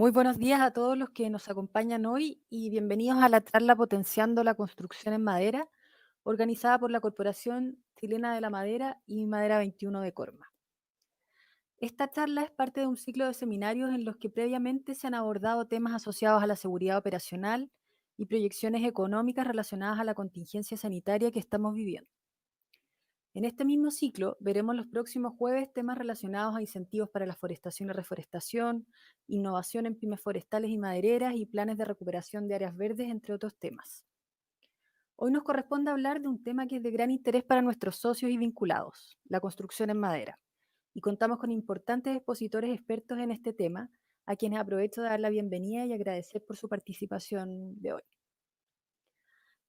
Muy buenos días a todos los que nos acompañan hoy y bienvenidos a la charla Potenciando la Construcción en Madera, organizada por la Corporación Chilena de la Madera y Madera 21 de Corma. Esta charla es parte de un ciclo de seminarios en los que previamente se han abordado temas asociados a la seguridad operacional y proyecciones económicas relacionadas a la contingencia sanitaria que estamos viviendo. En este mismo ciclo veremos los próximos jueves temas relacionados a incentivos para la forestación y reforestación, innovación en pymes forestales y madereras y planes de recuperación de áreas verdes, entre otros temas. Hoy nos corresponde hablar de un tema que es de gran interés para nuestros socios y vinculados, la construcción en madera. Y contamos con importantes expositores expertos en este tema, a quienes aprovecho de dar la bienvenida y agradecer por su participación de hoy.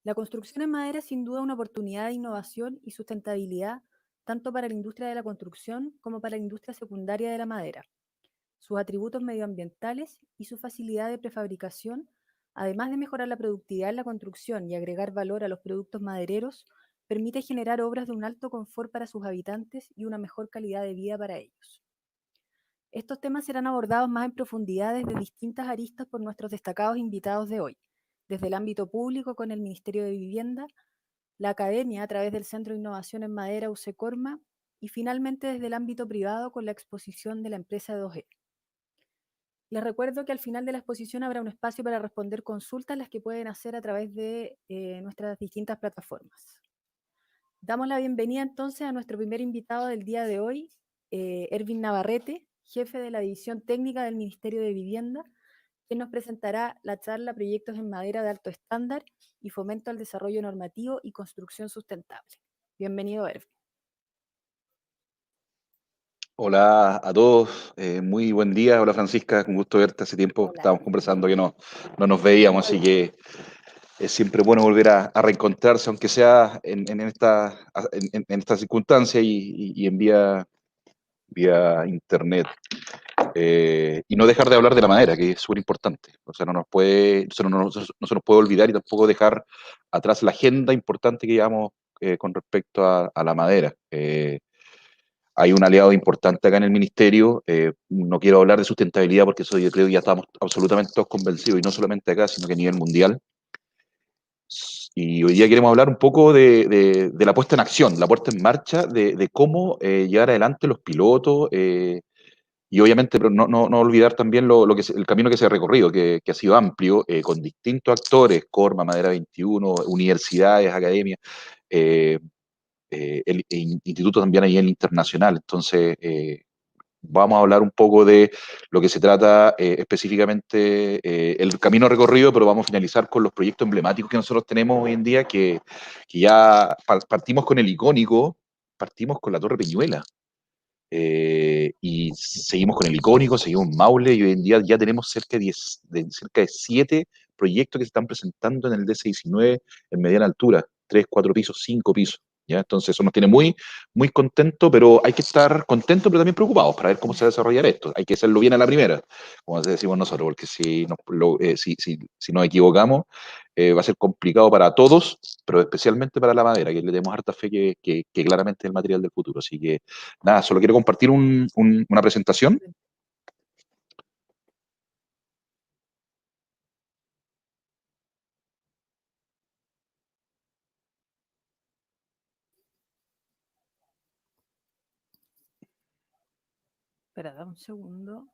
La construcción en madera es sin duda una oportunidad de innovación y sustentabilidad tanto para la industria de la construcción como para la industria secundaria de la madera. Sus atributos medioambientales y su facilidad de prefabricación, además de mejorar la productividad en la construcción y agregar valor a los productos madereros, permite generar obras de un alto confort para sus habitantes y una mejor calidad de vida para ellos. Estos temas serán abordados más en profundidad desde distintas aristas por nuestros destacados invitados de hoy, desde el ámbito público con el Ministerio de Vivienda, la academia a través del Centro de Innovación en Madera UC Corma y finalmente desde el ámbito privado con la exposición de la empresa 2E. Les recuerdo que al final de la exposición habrá un espacio para responder consultas, las que pueden hacer a través de nuestras distintas plataformas. Damos la bienvenida entonces a nuestro primer invitado del día de hoy, Ervin Navarrete, jefe de la División Técnica del Ministerio de Vivienda, quien nos presentará la charla Proyectos en Madera de Alto Estándar y Fomento al Desarrollo Normativo y Construcción Sustentable. Bienvenido, Ervin. Hola a todos, muy buen día. Hola Francisca, con gusto verte. Hace tiempo Hola. estábamos conversando que no nos veíamos, así que es siempre bueno volver a reencontrarse, aunque sea en esta circunstancia y en vía internet. Y no dejar de hablar de la madera, que es súper importante. O sea, no se nos puede olvidar y tampoco dejar atrás la agenda importante que llevamos con respecto a la madera. Hay un aliado importante acá en el ministerio. No quiero hablar de sustentabilidad porque eso yo creo que ya estamos absolutamente todos convencidos, y no solamente acá, sino que a nivel mundial. Y hoy día queremos hablar un poco de la puesta en acción, la puesta en marcha, de cómo llevar adelante los pilotos, y obviamente pero no olvidar también el camino que se ha recorrido, que ha sido amplio, con distintos actores: Corma, Madera 21, universidades, academias, el instituto también a nivel internacional. Entonces, vamos a hablar un poco de lo que se trata específicamente, el camino recorrido, pero vamos a finalizar con los proyectos emblemáticos que nosotros tenemos hoy en día, que ya partimos con el icónico, partimos con la Torre Peñuela, y seguimos con el icónico, seguimos Maule, y hoy en día ya tenemos cerca de 7 proyectos que se están presentando en el DC-19 en mediana altura: 3, 4 pisos, 5 pisos. ¿Ya? Entonces eso nos tiene muy, muy contento, pero hay que estar contentos, pero también preocupados para ver cómo se va a desarrollar esto. Hay que hacerlo bien a la primera, como decimos nosotros, porque si nos equivocamos, va a ser complicado para todos, pero especialmente para la madera, que le tenemos harta fe que claramente es el material del futuro. Así que nada, solo quiero compartir una presentación. Espera, da un segundo.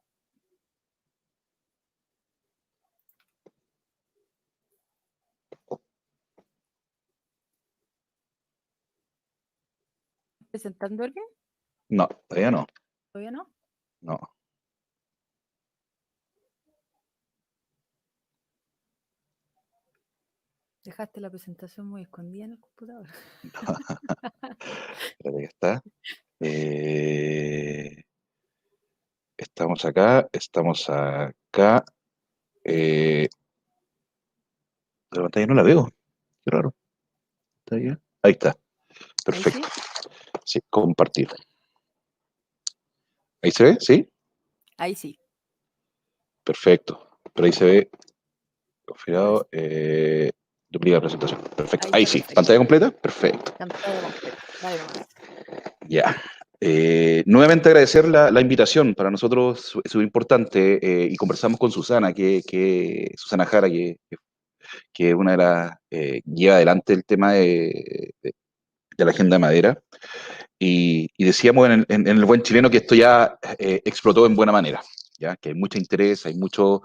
¿Presentando alguien? No, todavía no. ¿Todavía no? No. Dejaste la presentación muy escondida en el computador. Espérate que está. Estamos acá, estamos acá. La pantalla no la veo. Qué raro. ¿Está ahí? Ahí está. ¿Ahí Perfecto. sí? Sí, compartir. ¿Ahí se ve? ¿Sí? Ahí sí. Perfecto. Pero ahí se ve Ahora sí. configurado. Duplica presentación. Perfecto. Ahí Ahí está sí. perfecto. ¿Pantalla completa? Perfecto. Pantalla completa. Dale nomás. Ya. Nuevamente agradecer la invitación, para nosotros es súper importante, y conversamos con Susana, Susana Jara, que es una de las, lleva adelante el tema de la agenda de madera, y decíamos en el buen chileno que esto ya explotó en buena manera, ya que hay mucho interés, hay mucho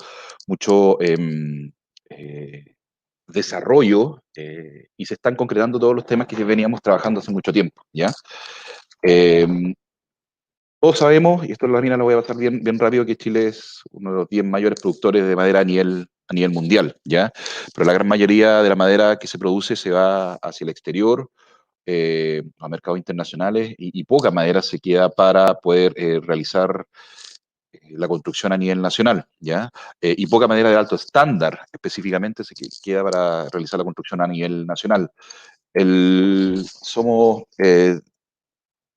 eh, desarrollo, y se están concretando todos los temas que veníamos trabajando hace mucho tiempo, ¿ya? Eh, Todos sabemos, y esto en la mina lo voy a pasar bien rápido, que Chile es uno de los 10 mayores productores de madera a nivel mundial, ¿ya? Pero la gran mayoría de la madera que se produce se va hacia el exterior, a mercados internacionales, y poca madera se queda para poder realizar la construcción a nivel nacional, ¿ya? Y poca madera de alto estándar específicamente queda para realizar la construcción a nivel nacional. Somos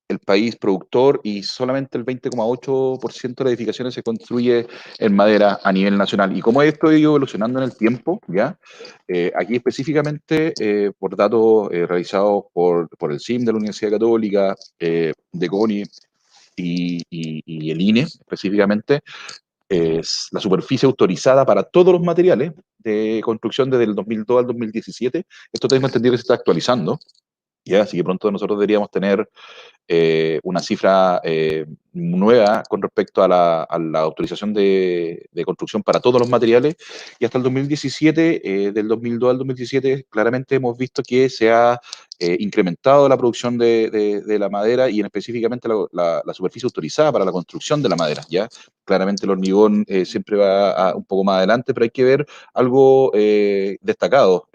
el país productor, y solamente el 20,8% de las edificaciones se construye en madera a nivel nacional. Y como esto ha ido evolucionando en el tiempo, ¿ya? Aquí específicamente, por datos realizados por el CIM de la Universidad Católica, de CONI y el INE específicamente, es la superficie autorizada para todos los materiales de construcción desde el 2002 al 2017. Esto tenemos entendido que se está actualizando, ¿ya? Así que pronto nosotros deberíamos tener una cifra nueva con respecto a la autorización de construcción para todos los materiales, y hasta el 2017, del 2002 al 2017, claramente hemos visto que se ha incrementado la producción de la madera, y en específicamente la superficie autorizada para la construcción de la madera, ¿ya? Claramente el hormigón siempre va un poco más adelante, pero hay que ver algo destacado.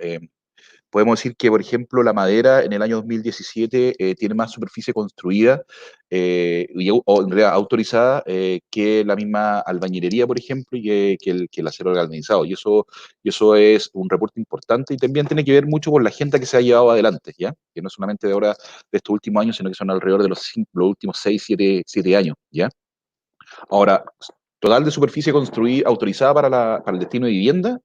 Podemos decir que, por ejemplo, la madera en el año 2017 tiene más superficie construida, o en realidad autorizada, que la misma albañilería, por ejemplo, y que el acero galvanizado. Y eso es un reporte importante, y también tiene que ver mucho con la agenda que se ha llevado adelante, ¿ya? Que no es solamente de ahora, de estos últimos años, sino que son alrededor de los últimos 6 7 años, ¿ya? Ahora, total de superficie construida, autorizada para el destino de vivienda,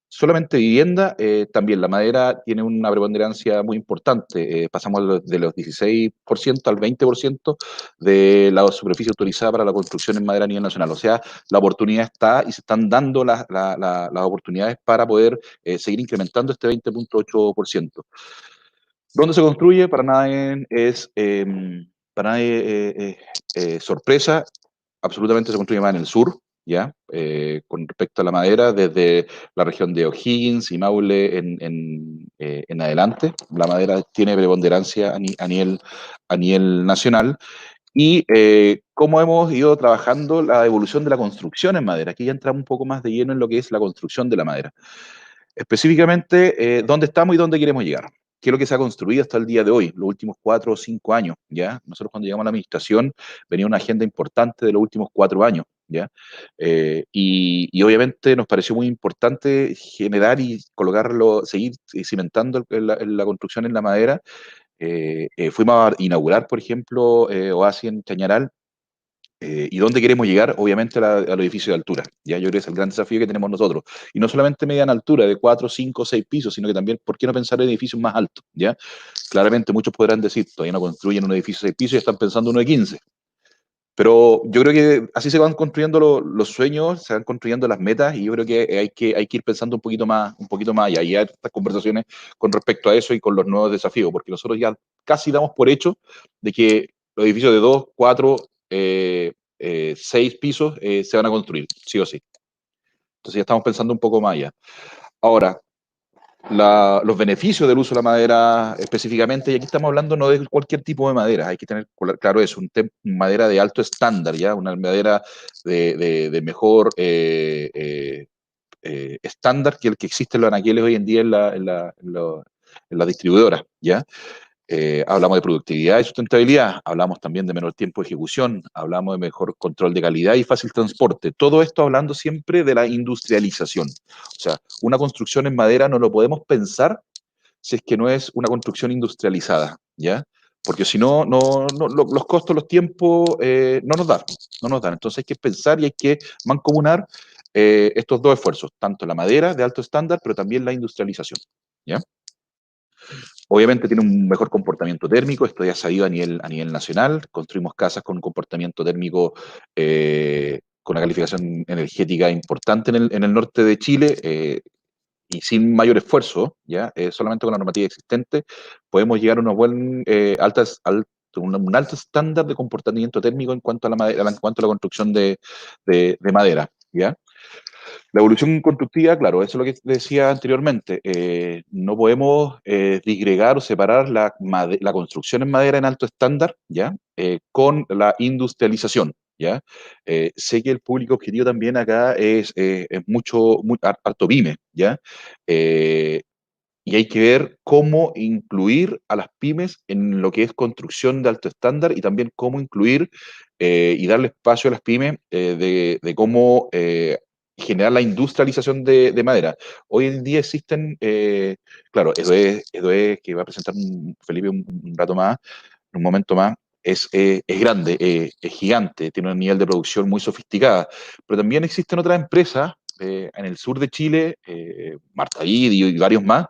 solamente vivienda, también la madera tiene una preponderancia muy importante. Pasamos de los 16% al 20% de la superficie autorizada para la construcción en madera a nivel nacional. O sea, la oportunidad está, y se están dando las oportunidades para poder seguir incrementando este 20,8%. ¿Dónde se construye? Para nadie sorpresa, absolutamente se construye más en el sur, ¿ya? Con respecto a la madera, desde la región de O'Higgins y Maule en adelante, la madera tiene preponderancia a nivel nacional. Y cómo hemos ido trabajando la evolución de la construcción en madera. Aquí ya entramos un poco más de lleno en lo que es la construcción de la madera. Específicamente, dónde estamos y dónde queremos llegar. ¿Qué es lo que se ha construido hasta el día de hoy, los últimos 4 o 5 años? ¿Ya? Nosotros, cuando llegamos a la administración, venía una agenda importante de los últimos 4 años, ¿ya? Y obviamente nos pareció muy importante generar y colocarlo, seguir cimentando la construcción en la madera. Fuimos a inaugurar, por ejemplo, Oasis en Chañaral. ¿Y dónde queremos llegar? Obviamente al edificio de altura. Ya, yo creo que es el gran desafío que tenemos nosotros. Y no solamente mediana altura, de 4, 5, 6 pisos, sino que también, ¿por qué no pensar en edificios más altos? ¿Ya? Claramente muchos podrán decir, todavía no construyen un edificio de 6 pisos y están pensando uno de 15. Pero yo creo que así se van construyendo los sueños, se van construyendo las metas, y yo creo que hay que ir pensando un poquito más allá. Y hay estas conversaciones con respecto a eso y con los nuevos desafíos, porque nosotros ya casi damos por hecho de que los edificios de 2, 4, 6 pisos se van a construir, sí o sí. Entonces ya estamos pensando un poco más allá. Ahora, los beneficios del uso de la madera específicamente, y aquí estamos hablando no de cualquier tipo de madera, hay que tener claro eso, madera de alto estándar, ya, una madera de mejor estándar que el que existe en los anaqueles hoy en día en la distribuidora, ¿ya? Hablamos de productividad y sustentabilidad, hablamos también de menor tiempo de ejecución, hablamos de mejor control de calidad y fácil transporte. Todo esto hablando siempre de la industrialización. O sea, una construcción en madera no lo podemos pensar si es que no es una construcción industrializada, ¿ya? Porque si no, los costos, los tiempos no nos dan. Entonces hay que pensar y hay que mancomunar estos dos esfuerzos, tanto la madera de alto estándar, pero también la industrialización, ¿ya? Obviamente tiene un mejor comportamiento térmico, esto ya sabido a nivel nacional. Construimos casas con un comportamiento térmico, con una calificación energética importante en el norte de Chile, y sin mayor esfuerzo, ¿ya? Solamente con la normativa existente, podemos llegar a una un alto estándar de comportamiento térmico en cuanto a la madera, en cuanto a la construcción de madera, ¿ya? La evolución constructiva, claro, eso es lo que decía anteriormente. No podemos disgregar o separar la construcción en madera en alto estándar, ¿ya? Con la industrialización, ¿ya? Sé que el público objetivo también acá es harto pyme, ¿ya? Eh, y hay que ver cómo incluir a las pymes en lo que es construcción de alto estándar y también cómo incluir y darle espacio a las pymes de cómo generar la industrialización de madera. Hoy en día existen, claro, eso es que va a presentar Felipe un rato más, un momento más. Es grande, es gigante, tiene un nivel de producción muy sofisticada, pero también existen otras empresas en el sur de Chile, Marta y varios más,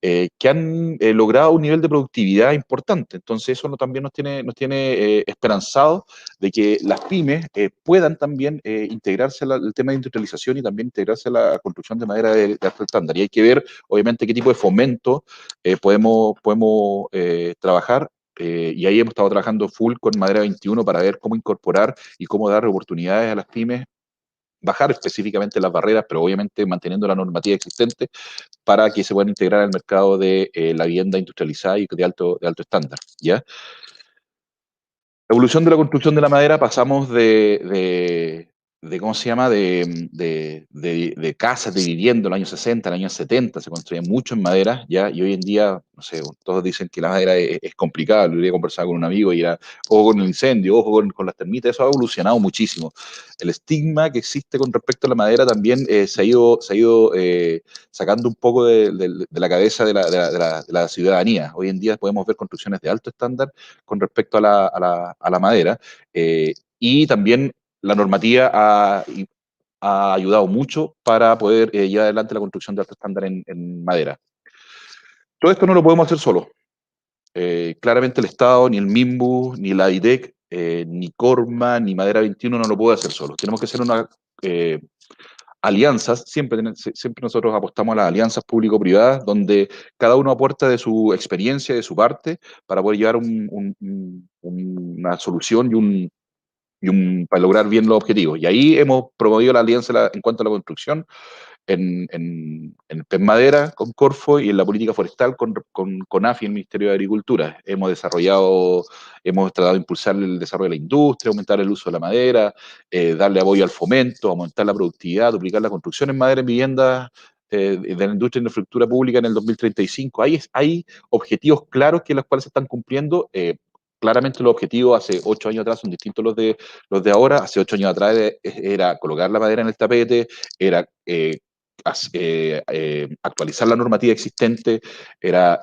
que han logrado un nivel de productividad importante. Entonces eso también nos tiene esperanzados de que las pymes puedan también integrarse al tema de industrialización y también integrarse a la construcción de madera de alto estándar. Y hay que ver, obviamente, qué tipo de fomento podemos trabajar. Y ahí hemos estado trabajando full con Madera 21 para ver cómo incorporar y cómo dar oportunidades a las pymes, bajar específicamente las barreras, pero obviamente manteniendo la normativa existente para que se puedan integrar al mercado de la vivienda industrializada y de alto estándar, ¿ya? La evolución de la construcción de la madera, pasamos de ¿cómo se llama? De casas, de vivienda en los años 60, en los años 70, se construían mucho en madera, ¿ya? Y hoy en día, no sé, todos dicen que la madera es complicada. Lo he conversado con un amigo y era, ojo con el incendio, ojo con las termitas. Eso ha evolucionado muchísimo. El estigma que existe con respecto a la madera también se ha ido sacando un poco de la cabeza de la ciudadanía. Hoy en día podemos ver construcciones de alto estándar con respecto a la madera. Y también la normativa ha ayudado mucho para poder llevar adelante la construcción de alto estándar en madera. Todo esto no lo podemos hacer solo. Claramente el Estado, ni el MIMBU, ni la IDEC, ni Corma, ni Madera 21 no lo puede hacer solo. Tenemos que hacer una alianzas, siempre nosotros apostamos a las alianzas público-privadas, donde cada uno aporta de su experiencia, de su parte, para poder llevar una solución para lograr bien los objetivos. Y ahí hemos promovido la alianza en cuanto a la construcción, en PEN Madera con Corfo y en la política forestal con AFI, el Ministerio de Agricultura. Hemos tratado de impulsar el desarrollo de la industria, aumentar el uso de la madera, darle apoyo al fomento, aumentar la productividad, duplicar la construcción en madera en viviendas de la industria y infraestructura pública en el 2035. Hay objetivos claros que los cuales se están cumpliendo. Claramente los objetivos hace 8 años atrás son distintos los de ahora. Hace 8 años atrás era colocar la madera en el tapete, era actualizar la normativa existente, era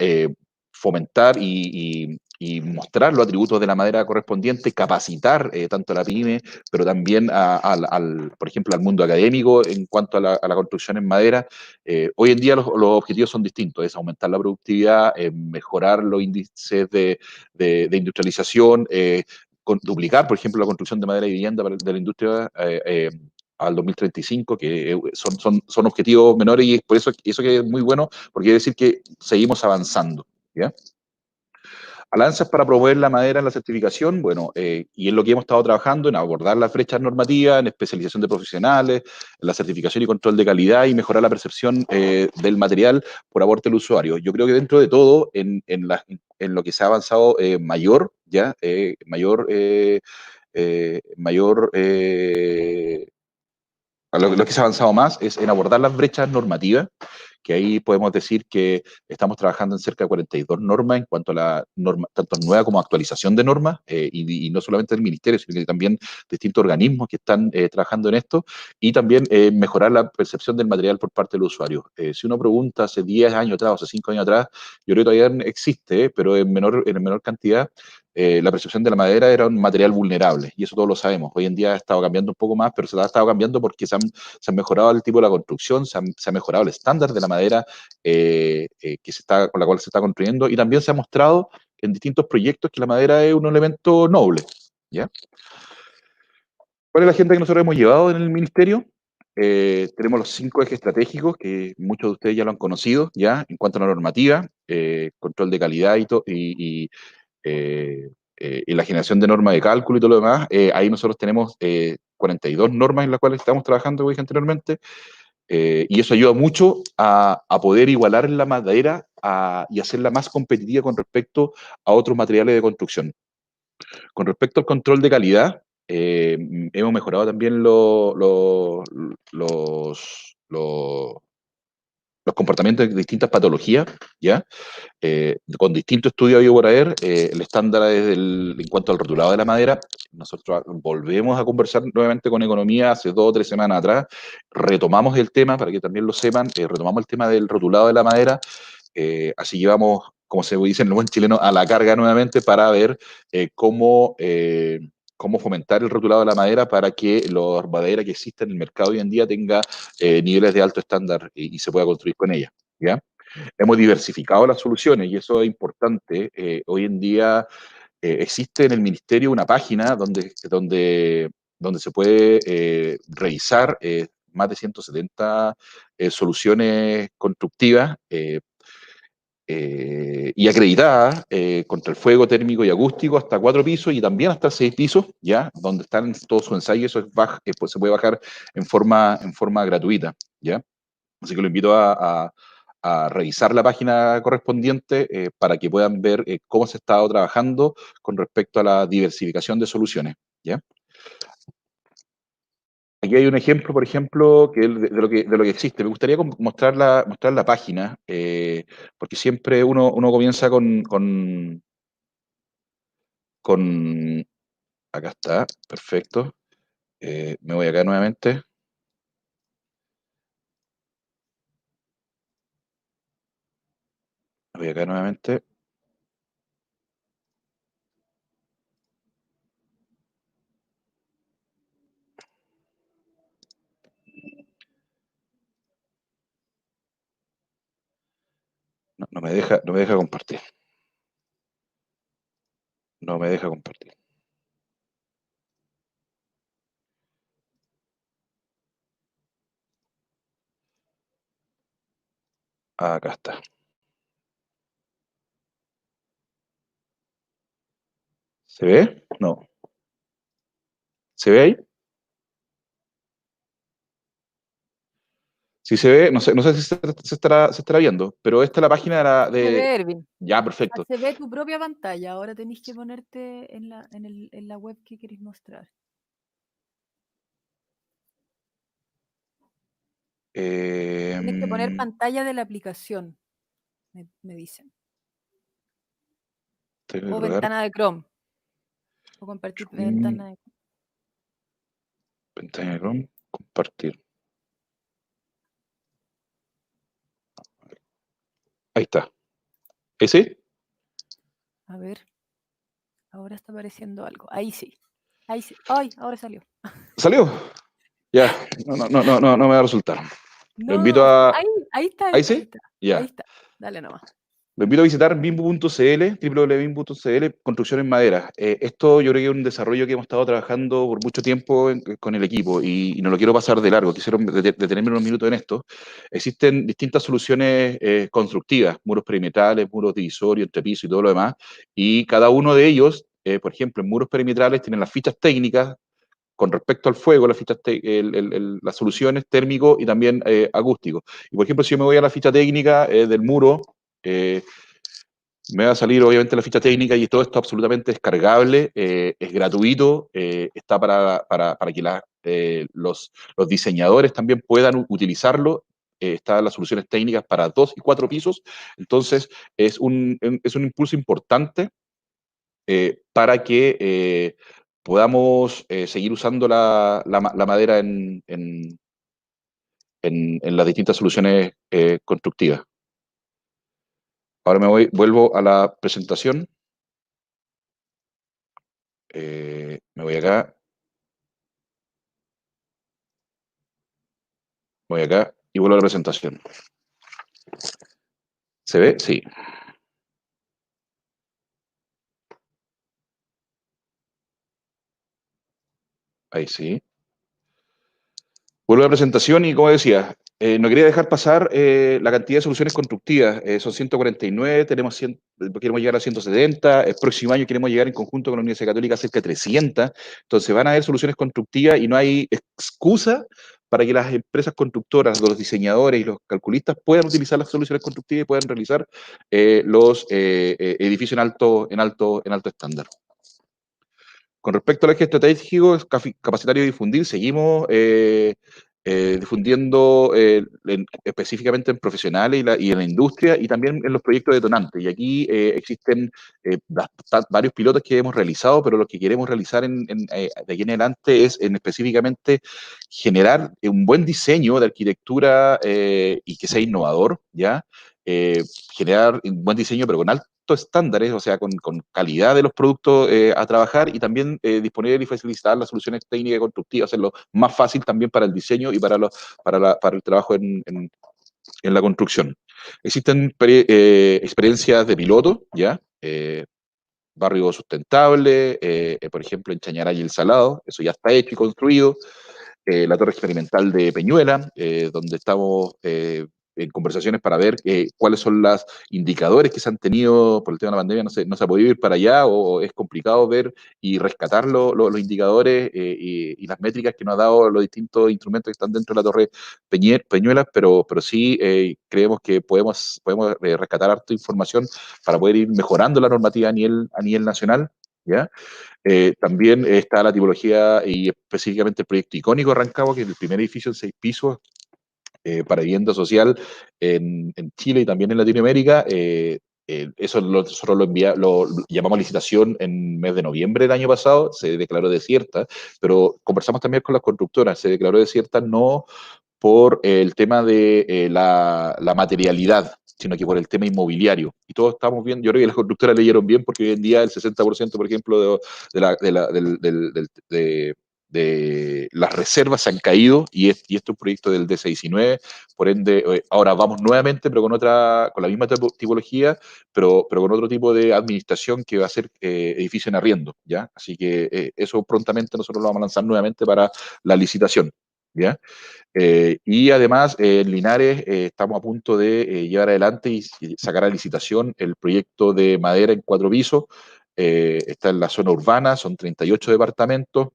fomentar y mostrar los atributos de la madera correspondiente, capacitar tanto a la pyme, pero también por ejemplo, al mundo académico en cuanto a la construcción en madera. Hoy en día los objetivos son distintos, es aumentar la productividad, mejorar los índices de industrialización, duplicar, por ejemplo, la construcción de madera y vivienda de la industria al 2035, que son objetivos menores, y por eso que es muy bueno, porque quiere decir que seguimos avanzando, ¿ya? Alianzas para promover la madera en la certificación, bueno, y es lo que hemos estado trabajando, en abordar las brechas normativas, en especialización de profesionales, en la certificación y control de calidad, y mejorar la percepción del material por aporte del usuario. Yo creo que dentro de todo, en lo que se ha avanzado mayor, ¿ya? Lo que se ha avanzado más es en abordar las brechas normativas, que ahí podemos decir que estamos trabajando en cerca de 42 normas en cuanto a la norma, tanto nueva como actualización de normas, y no solamente del Ministerio, sino que también distintos organismos que están trabajando en esto, y también mejorar la percepción del material por parte del usuario. Si uno pregunta hace 10 años atrás o hace 5 años atrás, yo creo que todavía existe, pero en menor cantidad. La percepción de la madera era un material vulnerable, y eso todos lo sabemos. Hoy en día ha estado cambiando un poco más, pero se ha estado cambiando porque se han mejorado el tipo de la construcción, se ha mejorado el estándar de la madera con la cual se está construyendo, y también se ha mostrado en distintos proyectos que la madera es un elemento noble, ¿ya? ¿Cuál es la agenda que nosotros hemos llevado en el ministerio? Tenemos los 5 ejes estratégicos, que muchos de ustedes ya lo han conocido, ¿ya? En cuanto a la normativa, control de calidad eh, y la generación de normas de cálculo y todo lo demás. Ahí nosotros tenemos 42 normas en las cuales estamos trabajando, como dije anteriormente, y eso ayuda mucho a poder igualar la madera y hacerla más competitiva con respecto a otros materiales de construcción. Con respecto al control de calidad, hemos mejorado también los comportamientos de distintas patologías, ¿ya? Con distintos estudios habido por haber, el estándar en cuanto al rotulado de la madera, nosotros volvemos a conversar nuevamente con Economía hace 2 o 3 semanas atrás, retomamos el tema, para que también lo sepan, retomamos el tema del rotulado de la madera, así llevamos, como se dice en el buen chileno, a la carga nuevamente para ver cómo fomentar el rotulado de la madera para que la madera que existe en el mercado hoy en día tenga niveles de alto estándar y se pueda construir con ella, ¿ya? Hemos diversificado las soluciones y eso es importante. Hoy en día existe en el ministerio una página donde se puede revisar más de 170 soluciones constructivas y acreditadas contra el fuego térmico y acústico hasta 4 pisos y también hasta 6 pisos, ya, donde están todos sus ensayos. Eso pues, se puede bajar en forma gratuita, ya. Así que lo invito a revisar la página correspondiente para que puedan ver cómo se ha estado trabajando con respecto a la diversificación de soluciones, ¿ya? Aquí hay un ejemplo, por ejemplo, que es de lo que existe. Me gustaría mostrar la página, porque siempre uno comienza con... Acá está, perfecto. Me voy acá nuevamente. Me voy acá nuevamente. No, no me deja compartir. No me deja compartir. Acá está. ¿Se ve? No. ¿Se ve ahí? Si se ve, no sé si se estará viendo, pero esta es la página Se ve, Erwin. Ya, O sea, perfecto. se ve tu propia pantalla. Ahora tenéis que ponerte en la web que queréis mostrar. Tienes que poner pantalla de la aplicación, me dicen. Tengo que O colocar ventana de Chrome. O compartir ventana de pantalla de Chrome, compartir. Ahí está. ¿Ese? A ver, ahora está apareciendo algo. Ahí sí. Ahí sí. ¡Ay! Ahora salió. ¿Salió? Ya, no me va a resultar. Lo invito No, a... ahí está, ahí ¿Ahí está, ahí sí? está. Ahí Ya. está. Dale nomás. Lo invito a visitar bimbo.cl, www.bimbo.cl, construcción en madera. Esto yo creo que es un desarrollo que hemos estado trabajando por mucho tiempo con el equipo y no lo quiero pasar de largo. Quisiera detenerme unos minutos en esto. Existen distintas soluciones constructivas, muros perimetrales, muros divisorios, entrepiso y todo lo demás. Y cada uno de ellos, por ejemplo, en muros perimetrales tienen las fichas técnicas con respecto al fuego, las soluciones térmico y también acústico. Y por ejemplo, si yo me voy a la ficha técnica del muro, eh, me va a salir obviamente la ficha técnica y todo esto absolutamente descargable, es gratuito, está para que los diseñadores también puedan utilizarlo. Están las soluciones técnicas para 2 y 4 pisos, entonces es un impulso importante para que podamos seguir usando la madera en las distintas soluciones constructivas. Ahora vuelvo a la presentación. Me voy acá, y vuelvo a la presentación. ¿Se ve? Sí. Ahí sí. Vuelvo a la presentación y como decía, no quería dejar pasar la cantidad de soluciones constructivas. Son 149, tenemos 100, queremos llegar a 170, el próximo año queremos llegar en conjunto con la Universidad Católica a cerca de 300. Entonces van a haber soluciones constructivas y no hay excusa para que las empresas constructoras, los diseñadores y los calculistas puedan utilizar las soluciones constructivas y puedan realizar los edificios en alto estándar. Con respecto al eje estratégico, capacitario y difundir, seguimos difundiendo específicamente en profesionales y en la industria y también en los proyectos detonantes. Y aquí existen varios pilotos que hemos realizado, pero lo que queremos realizar de aquí en adelante es específicamente generar un buen diseño de arquitectura y que sea innovador, ¿ya? Eh, Generar un buen diseño, pero con altos estándares, o sea, con calidad de los productos a trabajar y también disponer y facilitar las soluciones técnicas y constructivas, hacerlo más fácil también para el diseño y para el trabajo en la construcción. Existen experiencias de piloto, ¿ya? Barrio sustentable, por ejemplo, en Chañaray y El Salado, eso ya está hecho y construido. La torre experimental de Peñuela, donde estamos en conversaciones para ver cuáles son los indicadores que se han tenido por el tema de la pandemia. No se ha podido ir para allá o es complicado ver y rescatar los indicadores y las métricas que nos ha dado los distintos instrumentos que están dentro de la torre Peñuela, pero sí creemos que podemos rescatar harta información para poder ir mejorando la normativa a nivel nacional, ¿ya? También está la tipología y específicamente el proyecto icónico de Rancagua, que es el primer edificio en 6 pisos para vivienda social en Chile y también en Latinoamérica. Eso nosotros lo llamamos licitación en mes de noviembre del año pasado, se declaró desierta, pero conversamos también con las constructoras, se declaró desierta no por el tema de la materialidad, sino que por el tema inmobiliario. Y todos estamos viendo, yo creo que las constructoras leyeron bien porque hoy en día el 60%, por ejemplo, de las reservas se han caído y este es un proyecto del DC19, por ende, ahora vamos nuevamente, pero con la misma tipología, pero con otro tipo de administración que va a ser edificio en arriendo, ¿ya? Así que eso prontamente nosotros lo vamos a lanzar nuevamente para la licitación, ¿ya? Y además, en Linares estamos a punto de llevar adelante y sacar a licitación el proyecto de madera en 4 pisos. Está en la zona urbana, son 38 departamentos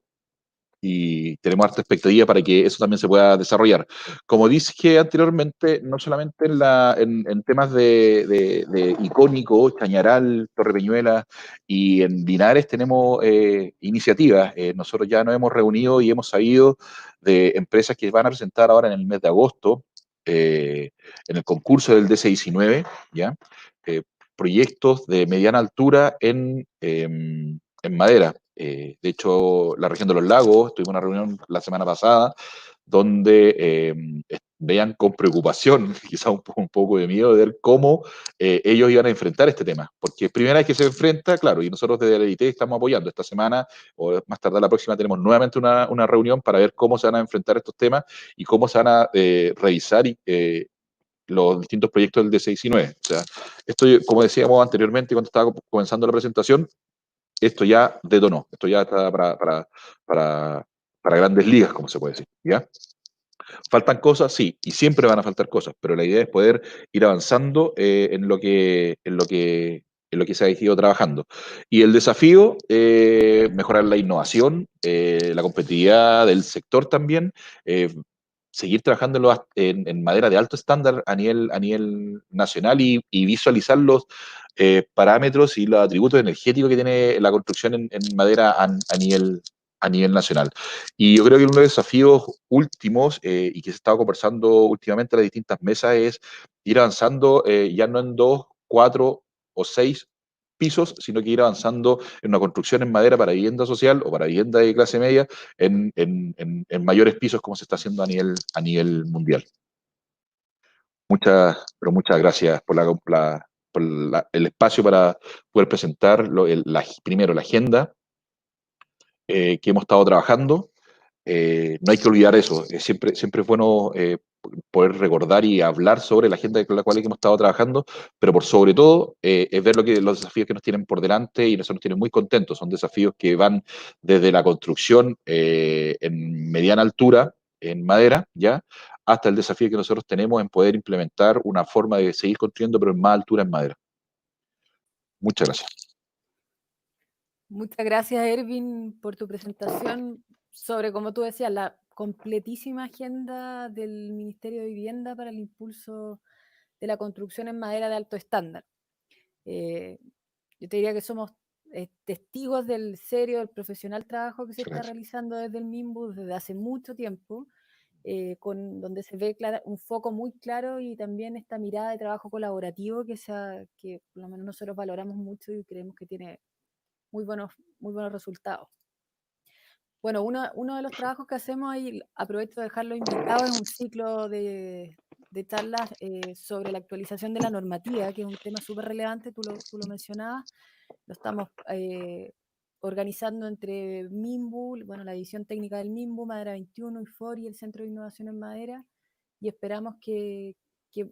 y tenemos harta expectativa para que eso también se pueda desarrollar. Como dije anteriormente, no solamente en temas de icónico, Chañaral, Torre Peñuela y en Linares tenemos iniciativas. Nosotros ya nos hemos reunido y hemos sabido de empresas que van a presentar ahora en el mes de agosto en el concurso del DC19, ¿ya? Eh, Proyectos de mediana altura en madera. De hecho, la región de los lagos, tuvimos una reunión la semana pasada donde vean con preocupación, quizá un poco de miedo, de ver cómo ellos iban a enfrentar este tema. Porque es primera vez que se enfrenta, claro, y nosotros desde la EDIT estamos apoyando. Esta semana, o más tarde la próxima, tenemos nuevamente una reunión para ver cómo se van a enfrentar estos temas y cómo se van a revisar los distintos proyectos del D6 y 9. O sea, esto, como decíamos anteriormente cuando estaba comenzando la presentación, esto ya detonó, esto ya está para, para grandes ligas, como se puede decir, ¿ya? ¿Faltan cosas? Sí, y siempre van a faltar cosas, pero la idea es poder ir avanzando en lo que se ha ido trabajando. Y el desafío, mejorar la innovación, la competitividad del sector también, seguir trabajando en madera de alto estándar a nivel nacional y visualizar los parámetros y los atributos energéticos que tiene la construcción en madera a nivel nacional. Y yo creo que uno de los desafíos últimos y que se estaba conversando últimamente en las distintas mesas es ir avanzando ya no en 2, 4 o 6 pisos, sino que ir avanzando en una construcción en madera para vivienda social o para vivienda de clase media en mayores pisos como se está haciendo a nivel mundial. Pero muchas gracias por el espacio para poder presentar primero la agenda que hemos estado trabajando no hay que olvidar eso. Siempre es bueno poder recordar y hablar sobre la agenda con la cual hemos estado trabajando, pero por sobre todo es ver los desafíos que nos tienen por delante y eso nos tiene muy contentos. Son desafíos que van desde la construcción en mediana altura, en madera, ¿ya? Hasta el desafío que nosotros tenemos en poder implementar una forma de seguir construyendo, pero en más altura en madera. Muchas gracias. Muchas gracias, Ervin, por tu presentación sobre, como tú decías, la completísima agenda del Ministerio de Vivienda para el impulso de la construcción en madera de alto estándar. Yo te diría que somos testigos del serio, del profesional trabajo que se está realizando desde el MIMBU desde hace mucho tiempo, donde se ve un foco muy claro y también esta mirada de trabajo colaborativo que por lo menos nosotros valoramos mucho y creemos que tiene muy buenos resultados. Bueno, uno de los trabajos que hacemos ahí, aprovecho de dejarlo invitado, es un ciclo de charlas sobre la actualización de la normativa, que es un tema súper relevante, tú lo mencionabas. Lo estamos organizando entre MIMBU, bueno, la división técnica del MIMBU, Madera 21, IFOR y el Centro de Innovación en Madera, y esperamos que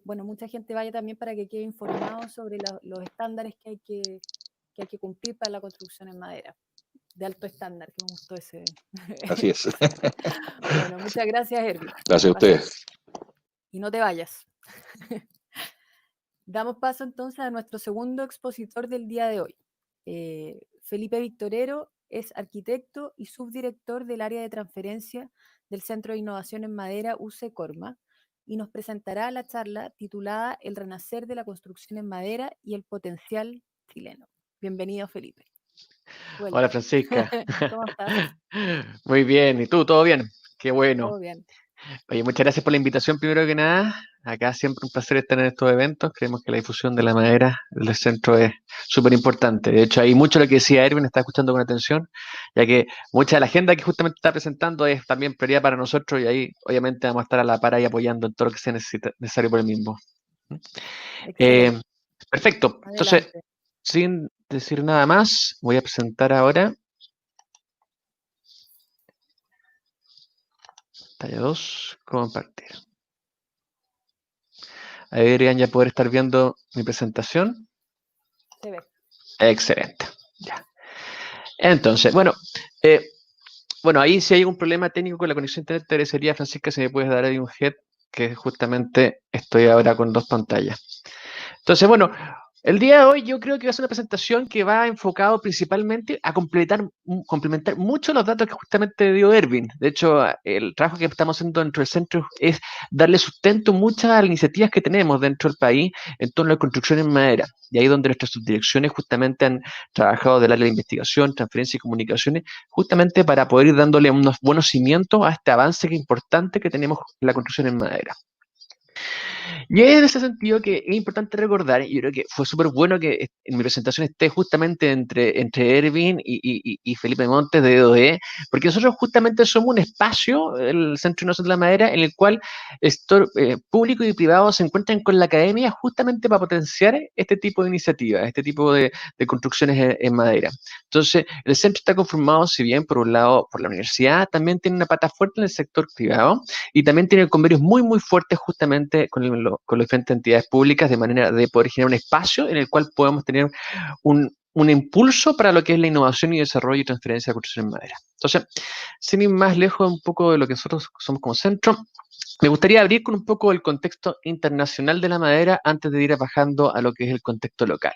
bueno, mucha gente vaya también para que quede informado sobre los estándares que hay que cumplir para la construcción en madera, de alto estándar, que me gustó ese. Así es. Bueno, muchas gracias, Erwin. Gracias a ustedes. Y no te vayas. Damos paso entonces a nuestro segundo expositor del día de hoy. Felipe Victorero es arquitecto y subdirector del área de transferencia del Centro de Innovación en Madera UC Corma y nos presentará la charla titulada El renacer de la construcción en madera y el potencial chileno. Bienvenido, Felipe. Welcome. Hola, Francisca. ¿Cómo estás? Muy bien, ¿y tú? ¿Todo bien? Qué bueno. Todo bien. Oye, muchas gracias por la invitación, primero que nada. Acá siempre un placer estar en estos eventos. Creemos que la difusión de la madera del centro es súper importante. De hecho, hay mucho de lo que decía Erwin, está escuchando con atención, ya que mucha de la agenda que justamente está presentando es también prioridad para nosotros y ahí obviamente vamos a estar a la par y apoyando en todo lo que sea necesario por el mismo. Perfecto. Adelante. Entonces, sin decir nada más, voy a presentar ahora. Pantalla 2, compartir. Ahí deberían ya poder estar viendo mi presentación. Se ve. Excelente. Ya. Entonces, bueno, ahí si hay algún problema técnico con la conexión a internet, te agradecería, Francisca, si me puedes dar ahí un head, que justamente estoy ahora con 2 pantallas. Entonces, bueno, el día de hoy yo creo que va a ser una presentación que va enfocado principalmente a complementar mucho los datos que justamente dio Erwin. De hecho, el trabajo que estamos haciendo dentro del centro es darle sustento a muchas de las iniciativas que tenemos dentro del país en torno a la construcción en madera. Y ahí donde nuestras subdirecciones justamente han trabajado del área de investigación, transferencia y comunicaciones, justamente para poder ir dándole unos buenos cimientos a este avance importante que tenemos en la construcción en madera. Y es en ese sentido que es importante recordar, y yo creo que fue súper bueno que en mi presentación esté justamente entre Erwin y Felipe Montes de EOE, porque nosotros justamente somos un espacio, el Centro de Innovación de la Madera, en el cual público y privado se encuentran con la academia justamente para potenciar este tipo de iniciativas, este tipo de construcciones en madera. Entonces, el centro está conformado, si bien por un lado por la universidad, también tiene una pata fuerte en el sector privado y también tiene convenios muy, muy fuertes justamente con las diferentes entidades públicas de manera de poder generar un espacio en el cual podamos tener un impulso para lo que es la innovación y desarrollo y transferencia de construcción en madera. Entonces, sin ir más lejos un poco de lo que nosotros somos como centro, me gustaría abrir con un poco el contexto internacional de la madera antes de ir bajando a lo que es el contexto local.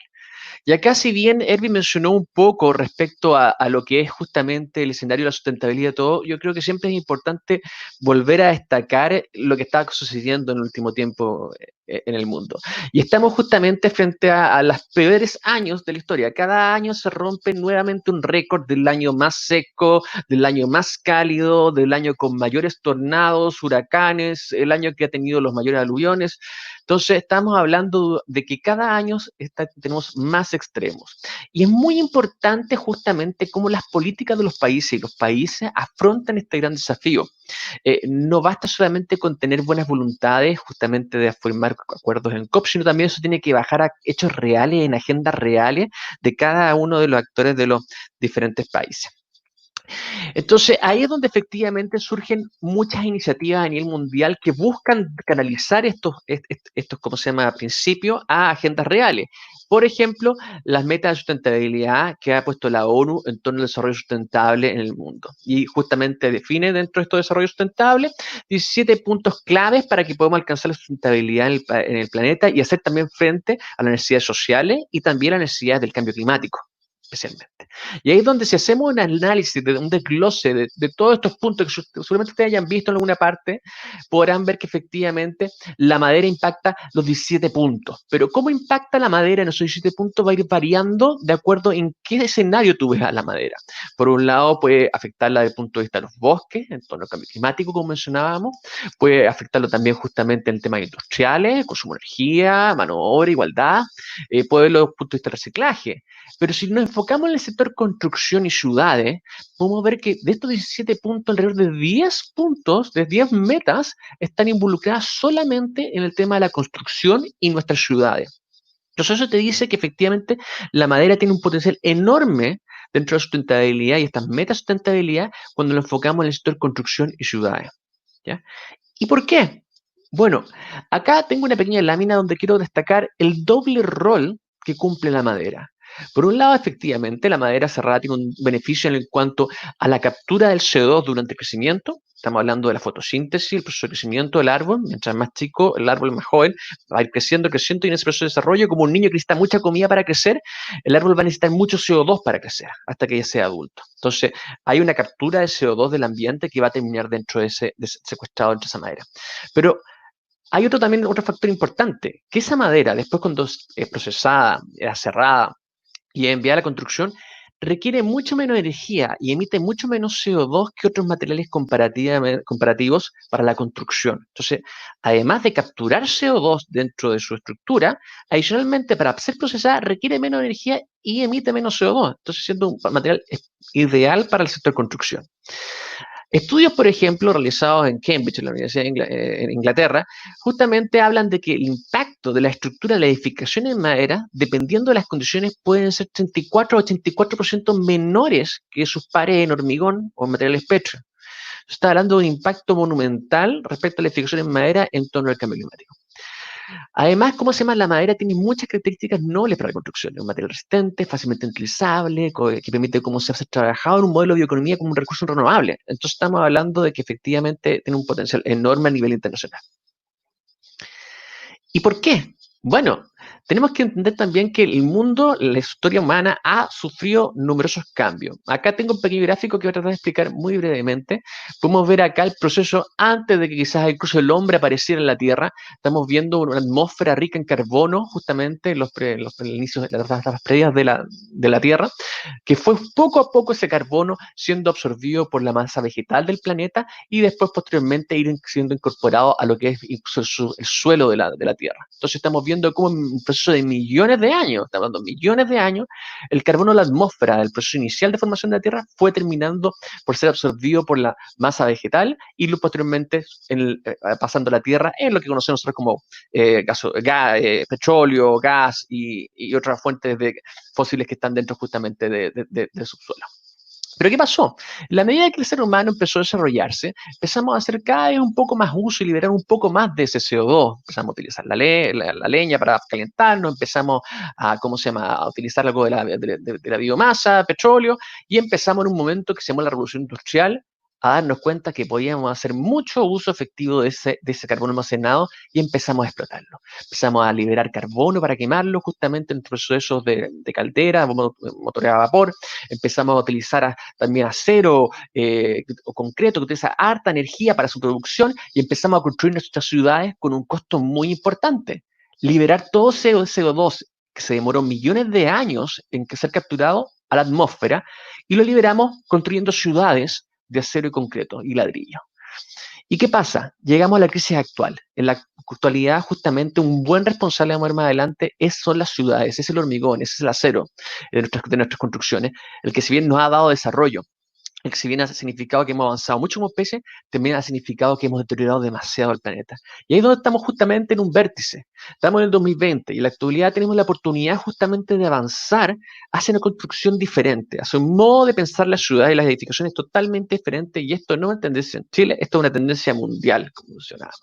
Y acá, si bien Erwin mencionó un poco respecto a lo que es justamente el escenario de la sustentabilidad y todo, yo creo que siempre es importante volver a destacar lo que está sucediendo en el último tiempo en el mundo. Y estamos justamente frente a los peores años de la historia. Cada año se rompe nuevamente un récord del año más seco, del año más cálido, del año con mayores tornados, huracanes, el año que ha tenido los mayores aluviones. Entonces, estamos hablando de que cada año tenemos más extremos. Y es muy importante justamente cómo las políticas de los países y los países afrontan este gran desafío. No basta solamente con tener buenas voluntades, justamente de firmar acuerdos en COP, sino también eso tiene que bajar a hechos reales, en agendas reales de cada uno de los actores de los diferentes países. Entonces, ahí es donde efectivamente surgen muchas iniciativas a nivel mundial que buscan canalizar estos ¿cómo se llama?, principios a agendas reales. Por ejemplo, las metas de sustentabilidad que ha puesto la ONU en torno al desarrollo sustentable en el mundo. Y justamente define dentro de estos desarrollos sustentables 17 puntos claves para que podamos alcanzar la sustentabilidad en el planeta y hacer también frente a las necesidades sociales y también a las necesidades del cambio climático, especialmente. Y ahí es donde si hacemos un análisis, un desglose de todos estos puntos que seguramente ustedes hayan visto en alguna parte, podrán ver que efectivamente la madera impacta los 17 puntos. Pero cómo impacta la madera en esos 17 puntos va a ir variando de acuerdo en qué escenario tú ves a la madera. Por un lado puede afectarla desde el punto de vista de los bosques, en torno al cambio climático, como mencionábamos, puede afectarlo también justamente en el tema industriales, consumo de energía, mano de obra, igualdad, puede verlo desde el punto de vista del reciclaje. Pero si nos enfocamos en el sector construcción y ciudades, podemos ver que de estos 17 puntos, alrededor de 10 puntos, de 10 metas, están involucradas solamente en el tema de la construcción y nuestras ciudades. Entonces eso te dice que efectivamente la madera tiene un potencial enorme dentro de la sustentabilidad y estas metas de sustentabilidad cuando lo enfocamos en el sector construcción y ciudades, ¿ya? ¿Y por qué? Bueno, acá tengo una pequeña lámina donde quiero destacar el doble rol que cumple la madera. Por un lado, efectivamente, la madera cerrada tiene un beneficio en cuanto a la captura del CO2 durante el crecimiento. Estamos hablando de la fotosíntesis, el proceso de crecimiento del árbol. Mientras más chico, el árbol más joven va a ir creciendo, creciendo, y en ese proceso de desarrollo, como un niño que necesita mucha comida para crecer, el árbol va a necesitar mucho CO2 para crecer, hasta que ya sea adulto. Entonces, hay una captura de CO2 del ambiente que va a terminar dentro de ese secuestrado dentro de esa madera. Pero hay otro factor importante, que esa madera, después cuando es procesada, cerrada, y enviar a la construcción, requiere mucho menos energía y emite mucho menos CO2 que otros materiales comparativos para la construcción. Entonces, además de capturar CO2 dentro de su estructura, adicionalmente para ser procesada requiere menos energía y emite menos CO2. Entonces, siendo un material ideal para el sector construcción. Estudios, por ejemplo, realizados en Cambridge, en la Universidad de Inglaterra, justamente hablan de que el impacto de la estructura de la edificación en madera, dependiendo de las condiciones, pueden ser 34 o 84% menores que sus pares en hormigón o en materiales petro. Se está hablando de un impacto monumental respecto a la edificación en madera en torno al cambio climático. Además, ¿cómo se llama? La madera tiene muchas características nobles para la construcción. Es un material resistente, fácilmente utilizable, que permite cómo se hace trabajado en un modelo de bioeconomía como un recurso renovable. Entonces estamos hablando de que efectivamente tiene un potencial enorme a nivel internacional. ¿Y por qué? Bueno, tenemos que entender también que el mundo, la historia humana, ha sufrido numerosos cambios. Acá tengo un pequeño gráfico que voy a tratar de explicar muy brevemente. Podemos ver acá el proceso antes de que quizás incluso el hombre apareciera en la Tierra. Estamos viendo una atmósfera rica en carbono, justamente en los inicios de las previas de la Tierra, que fue poco a poco ese carbono siendo absorbido por la masa vegetal del planeta y después posteriormente ir siendo incorporado a lo que es incluso el suelo de la Tierra. Entonces estamos viendo cómo en un proceso de millones de años, estamos hablando de millones de años, el carbono de la atmósfera del proceso inicial de formación de la Tierra fue terminando por ser absorbido por la masa vegetal y posteriormente pasando a la Tierra en lo que conocemos nosotros como petróleo, gas y otras fuentes fósiles que están dentro justamente del subsuelo. Pero ¿qué pasó? En la medida que el ser humano empezó a desarrollarse, empezamos a hacer cada vez un poco más uso y liberar un poco más de ese CO2. Empezamos a utilizar la leña para calentarnos, empezamos a utilizar algo de la biomasa, petróleo, y empezamos en un momento que se llamó la revolución industrial a darnos cuenta que podíamos hacer mucho uso efectivo de ese carbono almacenado y empezamos a explotarlo. Empezamos a liberar carbono para quemarlo justamente en procesos de caldera, motores a vapor. Empezamos a utilizar también acero o concreto que utiliza harta energía para su producción y empezamos a construir nuestras ciudades con un costo muy importante. Liberar todo CO2 que se demoró millones de años en ser capturado a la atmósfera y lo liberamos construyendo ciudades de acero y concreto y ladrillo. ¿Y qué pasa? Llegamos a la crisis actual. En la actualidad, justamente, un buen responsable de mover más adelante son las ciudades, es el hormigón, ese es el acero de nuestras construcciones, el que si bien nos ha dado desarrollo, el que si bien ha significado que hemos avanzado mucho como especie, también ha significado que hemos deteriorado demasiado el planeta. Y ahí es donde estamos justamente en un vértice. Estamos en el 2020 y en la actualidad tenemos la oportunidad justamente de avanzar hacia una construcción diferente, hacia un modo de pensar la ciudad y las edificaciones totalmente diferente. Y esto no es una tendencia en Chile, esto es una tendencia mundial, como mencionábamos,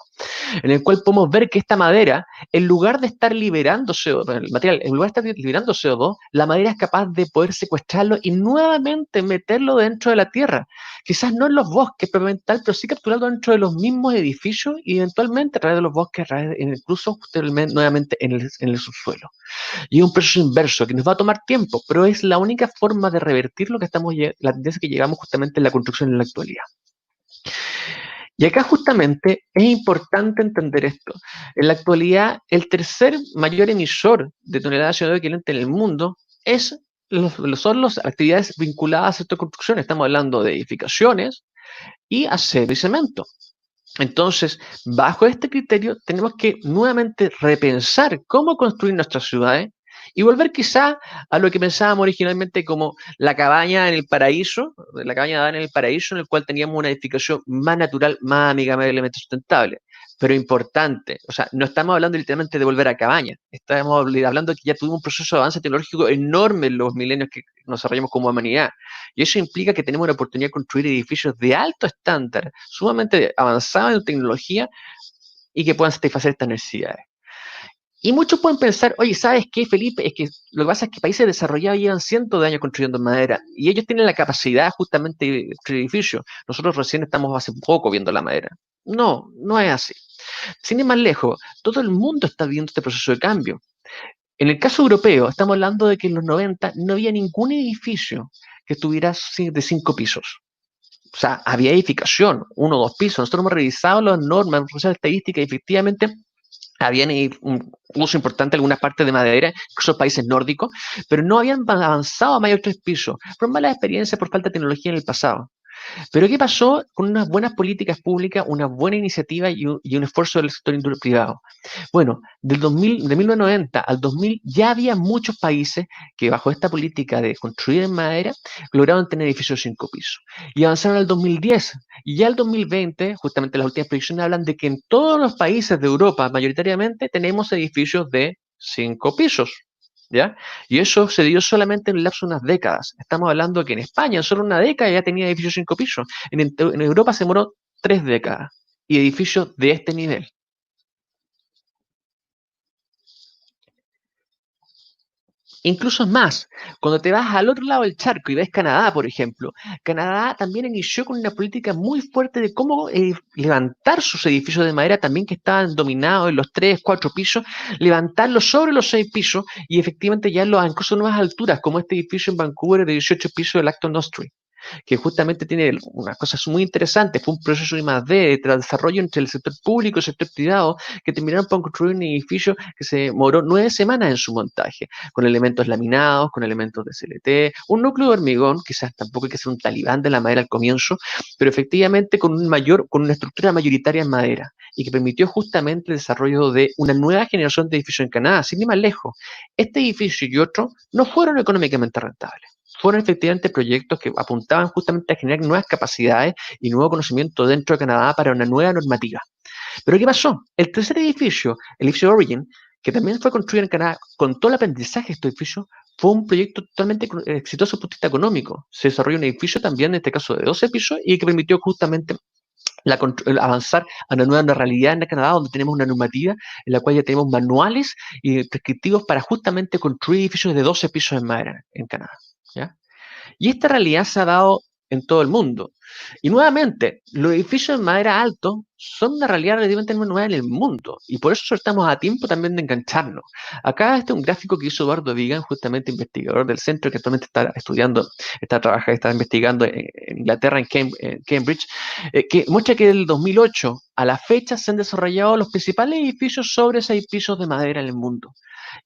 en el cual podemos ver que esta madera, en lugar de estar liberando CO2, el material, en lugar de estar liberando CO2, la madera es capaz de poder secuestrarlo y nuevamente meterlo dentro de la tierra. Quizás no en los bosques propiamente tal, pero sí capturarlo dentro de los mismos edificios y eventualmente a través de los bosques, incluso nuevamente en el subsuelo. Y es un proceso inverso que nos va a tomar tiempo, pero es la única forma de revertir lo que la tendencia que llegamos justamente en la construcción en la actualidad. Y acá justamente es importante entender esto. En la actualidad, el tercer mayor emisor de toneladas de CO2 equivalente en el mundo son las actividades vinculadas a esta construcción. Estamos hablando de edificaciones y acero y cemento. Entonces, bajo este criterio, tenemos que nuevamente repensar cómo construir nuestras ciudades y volver quizá a lo que pensábamos originalmente como la cabaña en el paraíso, la cabaña de Adán en el paraíso, en el cual teníamos una edificación más natural, más amigablemente sustentable. Pero importante, o sea, no estamos hablando literalmente de volver a cabaña, estamos hablando de que ya tuvimos un proceso de avance tecnológico enorme en los milenios que nos desarrollamos como humanidad. Y eso implica que tenemos la oportunidad de construir edificios de alto estándar, sumamente avanzados en tecnología y que puedan satisfacer estas necesidades. Y muchos pueden pensar, oye, ¿sabes qué, Felipe? Es que lo que pasa es que países desarrollados llevan cientos de años construyendo en madera y ellos tienen la capacidad justamente de construir edificios. Nosotros recién estamos hace poco viendo la madera. No, no es así. Sin ir más lejos, todo el mundo está viendo este proceso de cambio. En el caso europeo, estamos hablando de que en los 90 no había ningún edificio que estuviera de 5 pisos. O sea, había edificación, 1 o 2 pisos. Nosotros hemos revisado las normas, hemos revisado estadísticas y efectivamente habían un uso importante en algunas partes de madera, incluso países nórdicos, pero no habían avanzado a mayor 3 pisos, por malas experiencias, por falta de tecnología en el pasado. Pero ¿qué pasó con unas buenas políticas públicas, una buena iniciativa y un esfuerzo del sector privado? Bueno, de 1990 al 2000 ya había muchos países que bajo esta política de construir en madera lograron tener edificios de 5 pisos. Y avanzaron al 2010. Y ya al 2020, justamente las últimas predicciones hablan de que en todos los países de Europa, mayoritariamente, tenemos edificios de 5 pisos. ¿Ya? Y eso se dio solamente en el lapso de unas décadas. Estamos hablando que en España, en solo una década, ya tenía edificios 5 pisos. En Europa se demoró 3 décadas. Y edificios de este nivel. Incluso más, cuando te vas al otro lado del charco y ves Canadá, por ejemplo, Canadá también inició con una política muy fuerte de cómo levantar sus edificios de madera, también que estaban dominados en los 3, 4 pisos, levantarlos sobre los 6 pisos y efectivamente ya incluso a nuevas alturas, como este edificio en Vancouver de 18 pisos del Acton Street, que justamente tiene unas cosas muy interesantes. Fue un proceso de desarrollo entre el sector público y el sector privado que terminaron por construir un edificio que se demoró 9 semanas en su montaje, con elementos laminados, con elementos de CLT, un núcleo de hormigón, quizás tampoco hay que ser un talibán de la madera al comienzo, pero efectivamente con una estructura mayoritaria en madera y que permitió justamente el desarrollo de una nueva generación de edificios en Canadá. Sin ir más lejos, este edificio y otro no fueron económicamente rentables. Fueron efectivamente proyectos que apuntaban justamente a generar nuevas capacidades y nuevo conocimiento dentro de Canadá para una nueva normativa. Pero ¿qué pasó? El tercer edificio, el edificio Origin, que también fue construido en Canadá con todo el aprendizaje de este edificio, fue un proyecto totalmente exitoso desde el punto de vista económico. Se desarrolló un edificio también, en este caso de 12 pisos, y que permitió justamente avanzar a una nueva realidad en Canadá, donde tenemos una normativa en la cual ya tenemos manuales y prescriptivos para justamente construir edificios de 12 pisos en madera en Canadá. ¿Ya? Y esta realidad se ha dado en todo el mundo. Y nuevamente, los edificios de madera alto son una realidad relativamente nueva en el mundo. Y por eso estamos a tiempo también de engancharnos. Acá está un gráfico que hizo Eduardo Vigan, justamente investigador del centro, que actualmente está estudiando, está investigando en Inglaterra, en Cambridge, que muestra que del 2008 a la fecha se han desarrollado los principales edificios sobre 6 pisos de madera en el mundo.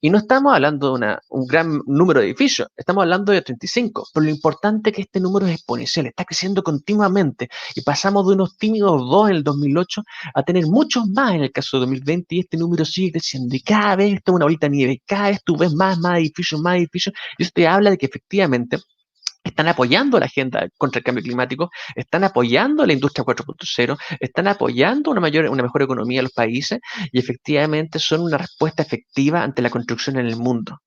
Y no estamos hablando de un gran número de edificios, estamos hablando de 35, pero lo importante es que este número es exponencial, está creciendo continuamente y pasamos de unos tímidos 2 en el 2008 a tener muchos más en el caso de 2020 y este número sigue creciendo y cada vez está una bolita de nieve, cada vez tú ves más edificios y eso te habla de que efectivamente están apoyando la agenda contra el cambio climático, están apoyando la industria 4.0, están apoyando una mejor economía de los países y efectivamente son una respuesta efectiva ante la construcción en el mundo.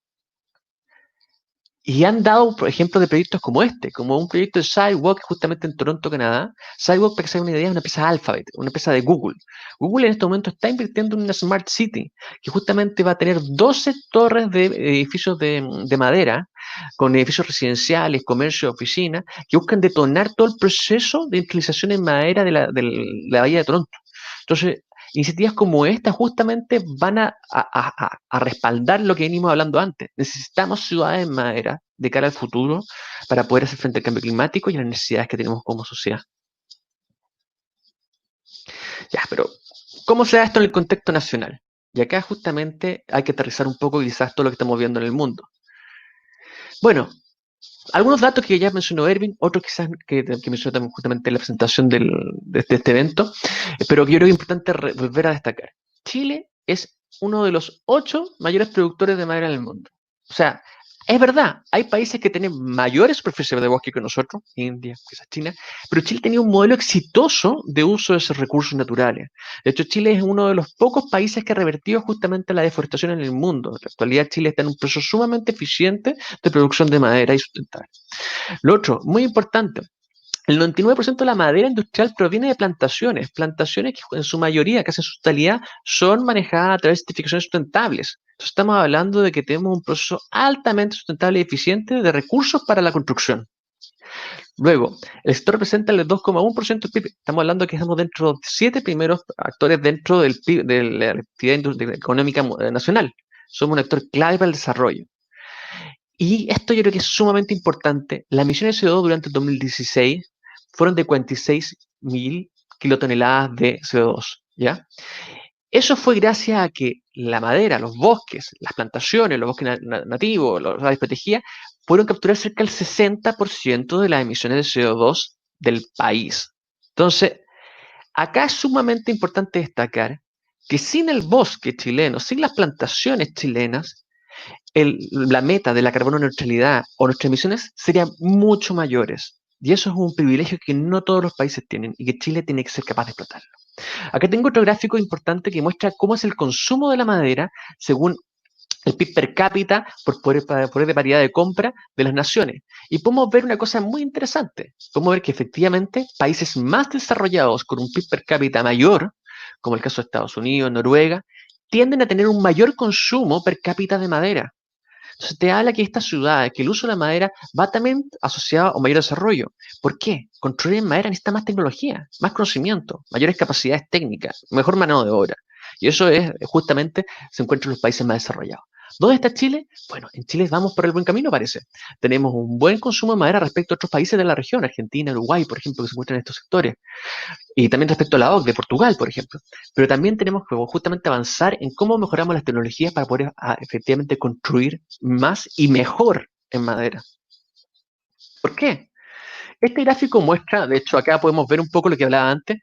Y han dado, por ejemplo, de proyectos como este, como un proyecto de Sidewalk justamente en Toronto, Canadá. Sidewalk, para que se hagan una idea, es una empresa Alphabet, una empresa de Google. Google en este momento está invirtiendo en una Smart City, que justamente va a tener 12 torres de edificios de madera, con edificios residenciales, comercio, oficinas, que buscan detonar todo el proceso de utilización en madera de la Bahía de Toronto. Entonces, iniciativas como esta justamente van a respaldar lo que venimos hablando antes. Necesitamos ciudades en madera de cara al futuro para poder hacer frente al cambio climático y a las necesidades que tenemos como sociedad. Ya, pero ¿cómo se da esto en el contexto nacional? Y acá justamente hay que aterrizar un poco quizás todo lo que estamos viendo en el mundo. Bueno, algunos datos que ya mencionó Erwin, otros quizás que mencionó también justamente en la presentación de este evento, pero que yo creo que es importante volver a destacar. Chile es uno de los 8 mayores productores de madera en el mundo. O sea, es verdad, hay países que tienen mayores superficies de bosque que nosotros, India, quizás China, pero Chile tenía un modelo exitoso de uso de esos recursos naturales. De hecho, Chile es uno de los pocos países que ha revertido justamente la deforestación en el mundo. En la actualidad, Chile está en un proceso sumamente eficiente de producción de madera y sustentable. Lo otro, muy importante, el 99% de la madera industrial proviene de plantaciones que en su mayoría, casi en su totalidad, son manejadas a través de certificaciones sustentables. Entonces estamos hablando de que tenemos un proceso altamente sustentable y eficiente de recursos para la construcción. Luego, el sector representa el 2,1% del PIB. Estamos hablando de que estamos dentro de los 7 primeros actores dentro del PIB, de la actividad económica nacional. Somos un actor clave para el desarrollo. Y esto yo creo que es sumamente importante. Las emisiones de CO2 durante el 2016 fueron de 46.000 kilotoneladas de CO2, ¿ya? Eso fue gracias a que la madera, los bosques, las plantaciones, los bosques nativos, las áreas protegidas, pudieron capturar cerca del 60% de las emisiones de CO2 del país. Entonces, acá es sumamente importante destacar que sin el bosque chileno, sin las plantaciones chilenas, la meta de la carbono neutralidad o nuestras emisiones serían mucho mayores. Y eso es un privilegio que no todos los países tienen y que Chile tiene que ser capaz de explotarlo. Acá tengo otro gráfico importante que muestra cómo es el consumo de la madera según el PIB per cápita por poder de paridad de compra de las naciones. Y podemos ver una cosa muy interesante. Podemos ver que efectivamente países más desarrollados con un PIB per cápita mayor, como el caso de Estados Unidos, Noruega, tienden a tener un mayor consumo per cápita de madera. Entonces te habla que estas ciudades, que el uso de la madera va también asociado a un mayor desarrollo. ¿Por qué? Construir en madera necesita más tecnología, más conocimiento, mayores capacidades técnicas, mejor mano de obra. Y eso es justamente se encuentra en los países más desarrollados. ¿Dónde está Chile? Bueno, en Chile vamos por el buen camino, parece. Tenemos un buen consumo de madera respecto a otros países de la región, Argentina, Uruguay, por ejemplo, que se encuentran en estos sectores. Y también respecto a la OCDE, Portugal, por ejemplo. Pero también tenemos que justamente avanzar en cómo mejoramos las tecnologías para poder efectivamente construir más y mejor en madera. ¿Por qué? Este gráfico muestra, de hecho acá podemos ver un poco lo que hablaba antes,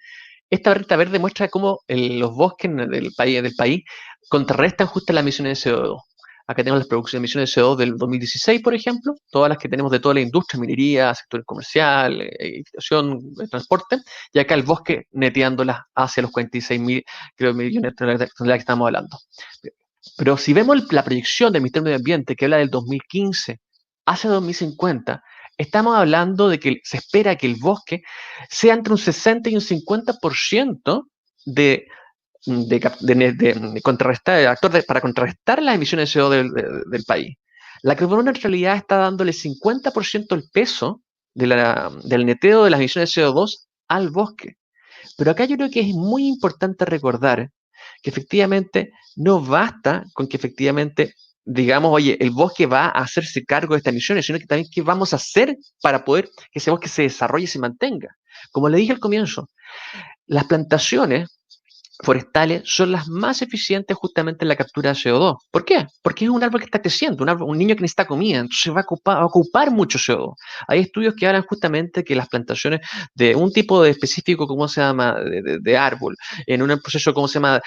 esta barrita verde muestra cómo los bosques del país contrarrestan justo las emisiones de CO2. Acá tenemos las producciones de emisiones de CO2 del 2016, por ejemplo, todas las que tenemos de toda la industria, minería, sector comercial, edificación, transporte, y acá el bosque neteándolas hacia los 46.000 millones de toneladas que estamos hablando. Pero si vemos la proyección del Ministerio de Medio Ambiente que habla del 2015 hacia 2050, estamos hablando de que se espera que el bosque sea entre un 60 y un 50% de contrarrestar, para contrarrestar las emisiones de CO2 del país. La carbono neutralidad está dándole 50% el peso del neteo de las emisiones de CO2 al bosque. Pero acá yo creo que es muy importante recordar que efectivamente no basta con que efectivamente digamos, oye, el bosque va a hacerse cargo de estas emisiones, sino que también qué vamos a hacer para poder que ese bosque se desarrolle y se mantenga. Como le dije al comienzo, las plantaciones forestales son las más eficientes justamente en la captura de CO2. ¿Por qué? Porque es un árbol que está creciendo, un niño que necesita comida, entonces va a ocupar mucho CO2. Hay estudios que hablan justamente que las plantaciones de un tipo de específico, ¿cómo se llama?, de árbol, en un proceso, ¿cómo se llama?,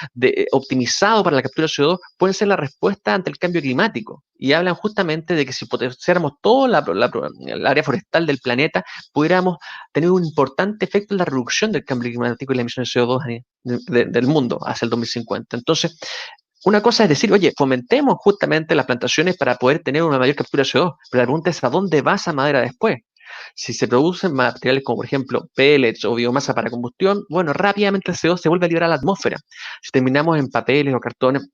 optimizado para la captura de CO2, pueden ser la respuesta ante el cambio climático. Y hablan justamente de que si potenciáramos toda el área forestal del planeta, pudiéramos tener un importante efecto en la reducción del cambio climático y la emisión de CO2 del mundo hacia el 2050. Entonces, una cosa es decir, oye, fomentemos justamente las plantaciones para poder tener una mayor captura de CO2, pero la pregunta es, ¿a dónde va esa madera después? Si se producen materiales como, por ejemplo, pellets o biomasa para combustión, bueno, rápidamente el CO2 se vuelve a liberar a la atmósfera. Si terminamos en papeles o cartones,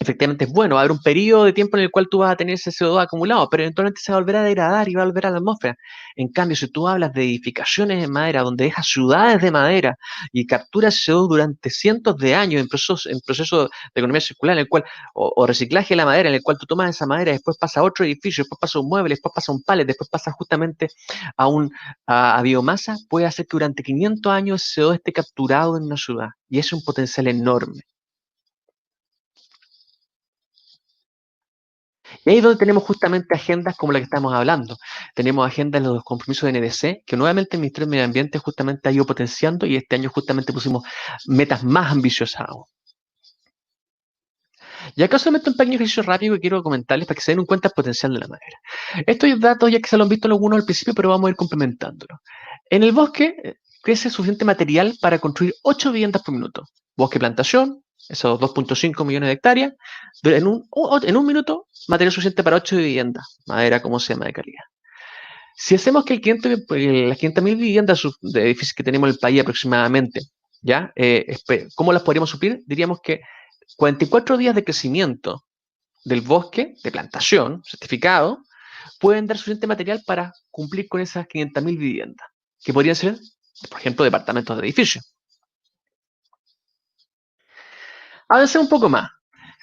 efectivamente es bueno, va a haber un periodo de tiempo en el cual tú vas a tener ese CO2 acumulado, pero eventualmente se va a volver a degradar y va a volver a la atmósfera. En cambio, si tú hablas de edificaciones de madera, donde dejas ciudades de madera y capturas CO2 durante cientos de años en procesos de economía circular, en el cual, o reciclaje de la madera, en el cual tú tomas esa madera, después pasa a otro edificio, después pasa a un mueble, después pasa a un pallet, después pasa justamente a biomasa, puede hacer que durante 500 años el CO2 esté capturado en una ciudad. Y es un potencial enorme. Y ahí es donde tenemos justamente agendas como la que estamos hablando. Tenemos agendas de los compromisos de NDC, que nuevamente el Ministerio de Medio Ambiente justamente ha ido potenciando y este año justamente pusimos metas más ambiciosas aún. Y acá solamente un pequeño ejercicio rápido que quiero comentarles para que se den cuenta del potencial de la madera. Estos datos ya que se lo han visto algunos al principio, pero vamos a ir complementándolo. En el bosque crece suficiente material para construir 8 viviendas por minuto. Bosque plantación, esos 2.5 millones de hectáreas, en un minuto, material suficiente para 8 viviendas, madera como se llama de calidad. Si hacemos que las 500.000 viviendas de edificios que tenemos en el país aproximadamente, ¿ya? ¿Cómo las podríamos suplir? Diríamos que 44 días de crecimiento del bosque, de plantación, certificado, pueden dar suficiente material para cumplir con esas 500.000 viviendas, que podrían ser, por ejemplo, departamentos de edificios. Avancemos un poco más.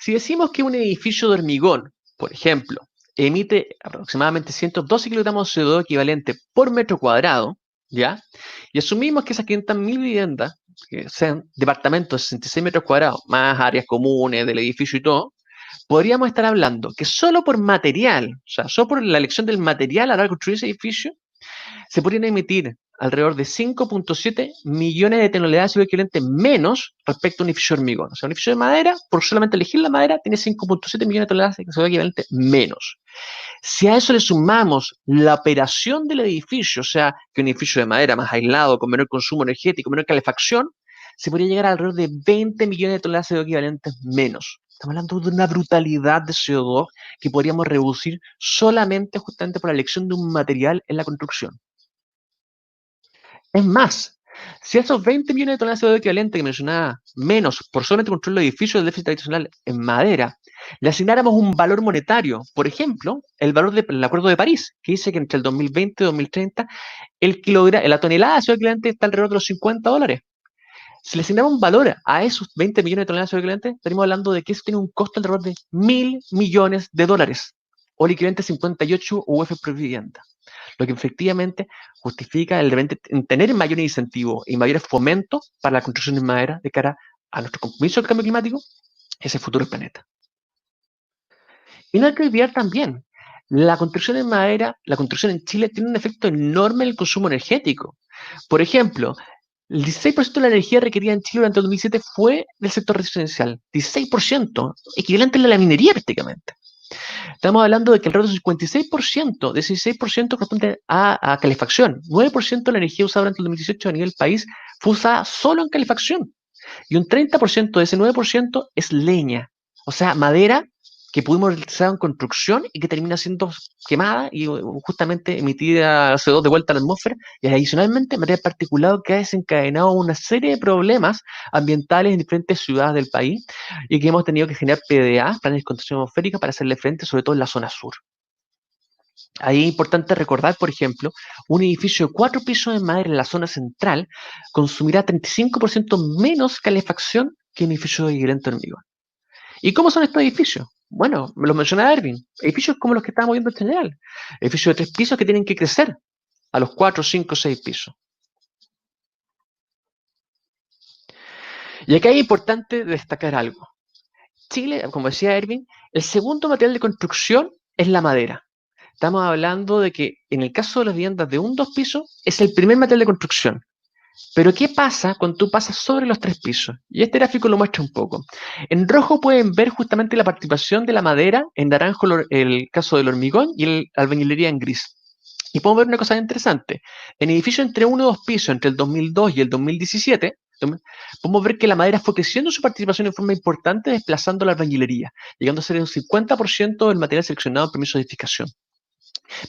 Si decimos que un edificio de hormigón, por ejemplo, emite aproximadamente 112 kilogramos de CO2 equivalente por metro cuadrado, ¿ya? Y asumimos que esas 500.000 viviendas, que sean departamentos de 66 metros cuadrados, más áreas comunes del edificio y todo, podríamos estar hablando que solo por material, o sea, solo por la elección del material a la hora de construir ese edificio, se podrían emitir alrededor de 5.7 millones de toneladas de CO2 equivalente menos respecto a un edificio de hormigón. O sea, un edificio de madera, por solamente elegir la madera, tiene 5.7 millones de toneladas de CO2 equivalente menos. Si a eso le sumamos la operación del edificio, o sea, que un edificio de madera más aislado, con menor consumo energético, menor calefacción, se podría llegar a alrededor de 20 millones de toneladas de CO2 equivalentes menos. Estamos hablando de una brutalidad de CO2 que podríamos reducir solamente justamente por la elección de un material en la construcción. Es más, si esos 20 millones de toneladas de CO2 equivalente que mencionaba menos por solamente construir los edificios del déficit tradicional en madera, le asignáramos un valor monetario, por ejemplo, el valor del Acuerdo de París, que dice que entre el 2020 y 2030 la tonelada de CO2 equivalente está alrededor de los $50. Si le asignamos un valor a esos 20 millones de toneladas de CO2 equivalente, estaríamos hablando de que eso tiene un costo alrededor de $1.000 millones, o el equivalente a 58 UF por vivienda, lo que efectivamente justifica en tener mayor incentivo y mayores fomentos para la construcción de madera de cara a nuestro compromiso del cambio climático y ese futuro del planeta. Y no hay que olvidar también, la construcción en madera, la construcción en Chile tiene un efecto enorme en el consumo energético. Por ejemplo, el 16% de la energía requerida en Chile durante el 2007 fue del sector residencial. 16%, equivalente a la minería prácticamente. Estamos hablando de que alrededor del 56% de ese 16% corresponde a calefacción. 9% de la energía usada durante el 2018 a nivel país fue usada solo en calefacción. Y un 30% de ese 9% es leña. O sea, madera que pudimos utilizar en construcción y que termina siendo quemada y justamente emitida CO2 de vuelta a la atmósfera. Y adicionalmente, materia particulada que ha desencadenado una serie de problemas ambientales en diferentes ciudades del país y que hemos tenido que generar PDA, planes de contención atmosférica, para hacerle frente, sobre todo en la zona sur. Ahí es importante recordar, por ejemplo, un edificio de 4 pisos de madera en la zona central consumirá 35% menos calefacción que un edificio de equivalente hormigón. ¿Y cómo son estos edificios? Bueno, me los mencionaba Erwin. Edificios como los que estábamos viendo en general. Edificios de 3 pisos que tienen que crecer a los 4, 5, 6 pisos. Y acá es importante destacar algo. Chile, como decía Erwin, el segundo material de construcción es la madera. Estamos hablando de que en el caso de las viviendas de 1, 2 pisos, es el primer material de construcción. Pero ¿qué pasa cuando tú pasas sobre los 3 pisos? Y este gráfico lo muestra un poco. En rojo pueden ver justamente la participación de la madera, en naranjo el caso del hormigón y la albañilería en gris. Y podemos ver una cosa interesante. En edificios entre 1 y 2 pisos, entre el 2002 y el 2017, podemos ver que la madera fue creciendo su participación en forma importante, desplazando la albañilería, llegando a ser un 50% del material seleccionado en permiso de edificación.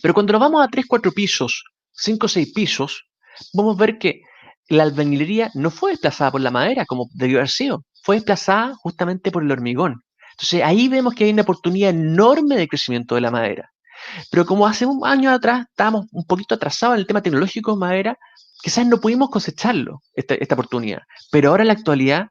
Pero cuando nos vamos a 3, 4 pisos, 5 o 6 pisos, vamos a ver que la albañilería no fue desplazada por la madera como debió haber sido, fue desplazada justamente por el hormigón. Entonces ahí vemos que hay una oportunidad enorme de crecimiento de la madera. Pero como hace un año atrás estábamos un poquito atrasados en el tema tecnológico de madera, quizás no pudimos cosecharlo, esta oportunidad. Pero ahora en la actualidad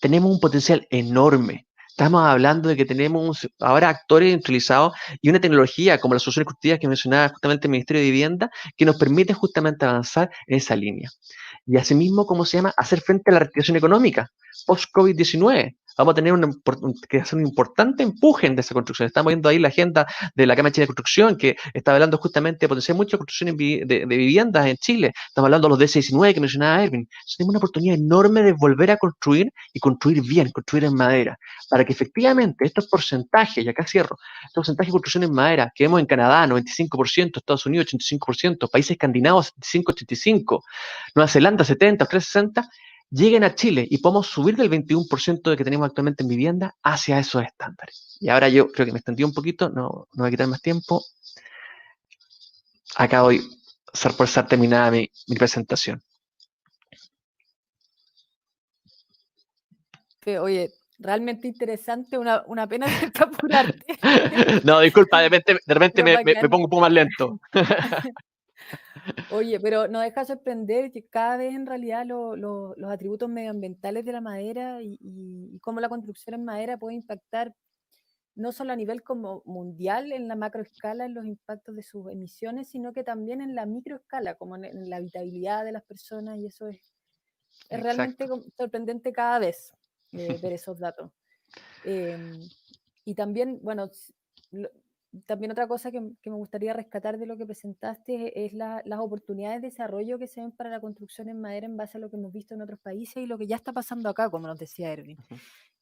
tenemos un potencial enorme. Estamos hablando de que tenemos ahora actores industrializados y una tecnología como las soluciones constructivas que mencionaba justamente el Ministerio de Vivienda que nos permite justamente avanzar en esa línea. Y asimismo, ¿cómo se llama? Hacer frente a la reactivación económica post-COVID-19. Vamos a tener que hacer un importante empuje en esa construcción. Estamos viendo ahí la agenda de la Cámara China de Construcción, que está hablando justamente de potenciar mucha construcción de viviendas en Chile. Estamos hablando de los DC-19 que mencionaba Erwin. Tenemos una oportunidad enorme de volver a construir y construir bien, construir en madera, para que efectivamente estos porcentajes, y acá cierro, estos porcentajes de construcción en madera que vemos en Canadá, 95%, Estados Unidos, 85%, países escandinavos, 75-85%, Nueva Zelanda, 70, Australia, 60%, lleguen a Chile y podamos subir del 21% de que tenemos actualmente en vivienda hacia esos estándares. Y ahora yo creo que me extendí un poquito, no voy a quitar más tiempo. Acá voy por ser terminada mi presentación. Oye, realmente interesante, una pena tener que apurarte. No, disculpa, de repente Pero me bacán. pongo un poco más lento. Oye, pero nos deja sorprender que cada vez en realidad los atributos medioambientales de la madera y cómo la construcción en madera puede impactar no solo a nivel como mundial en la macroescala en los impactos de sus emisiones, sino que también en la microescala, como en la habitabilidad de las personas, y eso es realmente sorprendente cada vez ver esos datos. Y también, bueno, también otra cosa que me gustaría rescatar de lo que presentaste es las oportunidades de desarrollo que se ven para la construcción en madera en base a lo que hemos visto en otros países y lo que ya está pasando acá, como nos decía Erwin.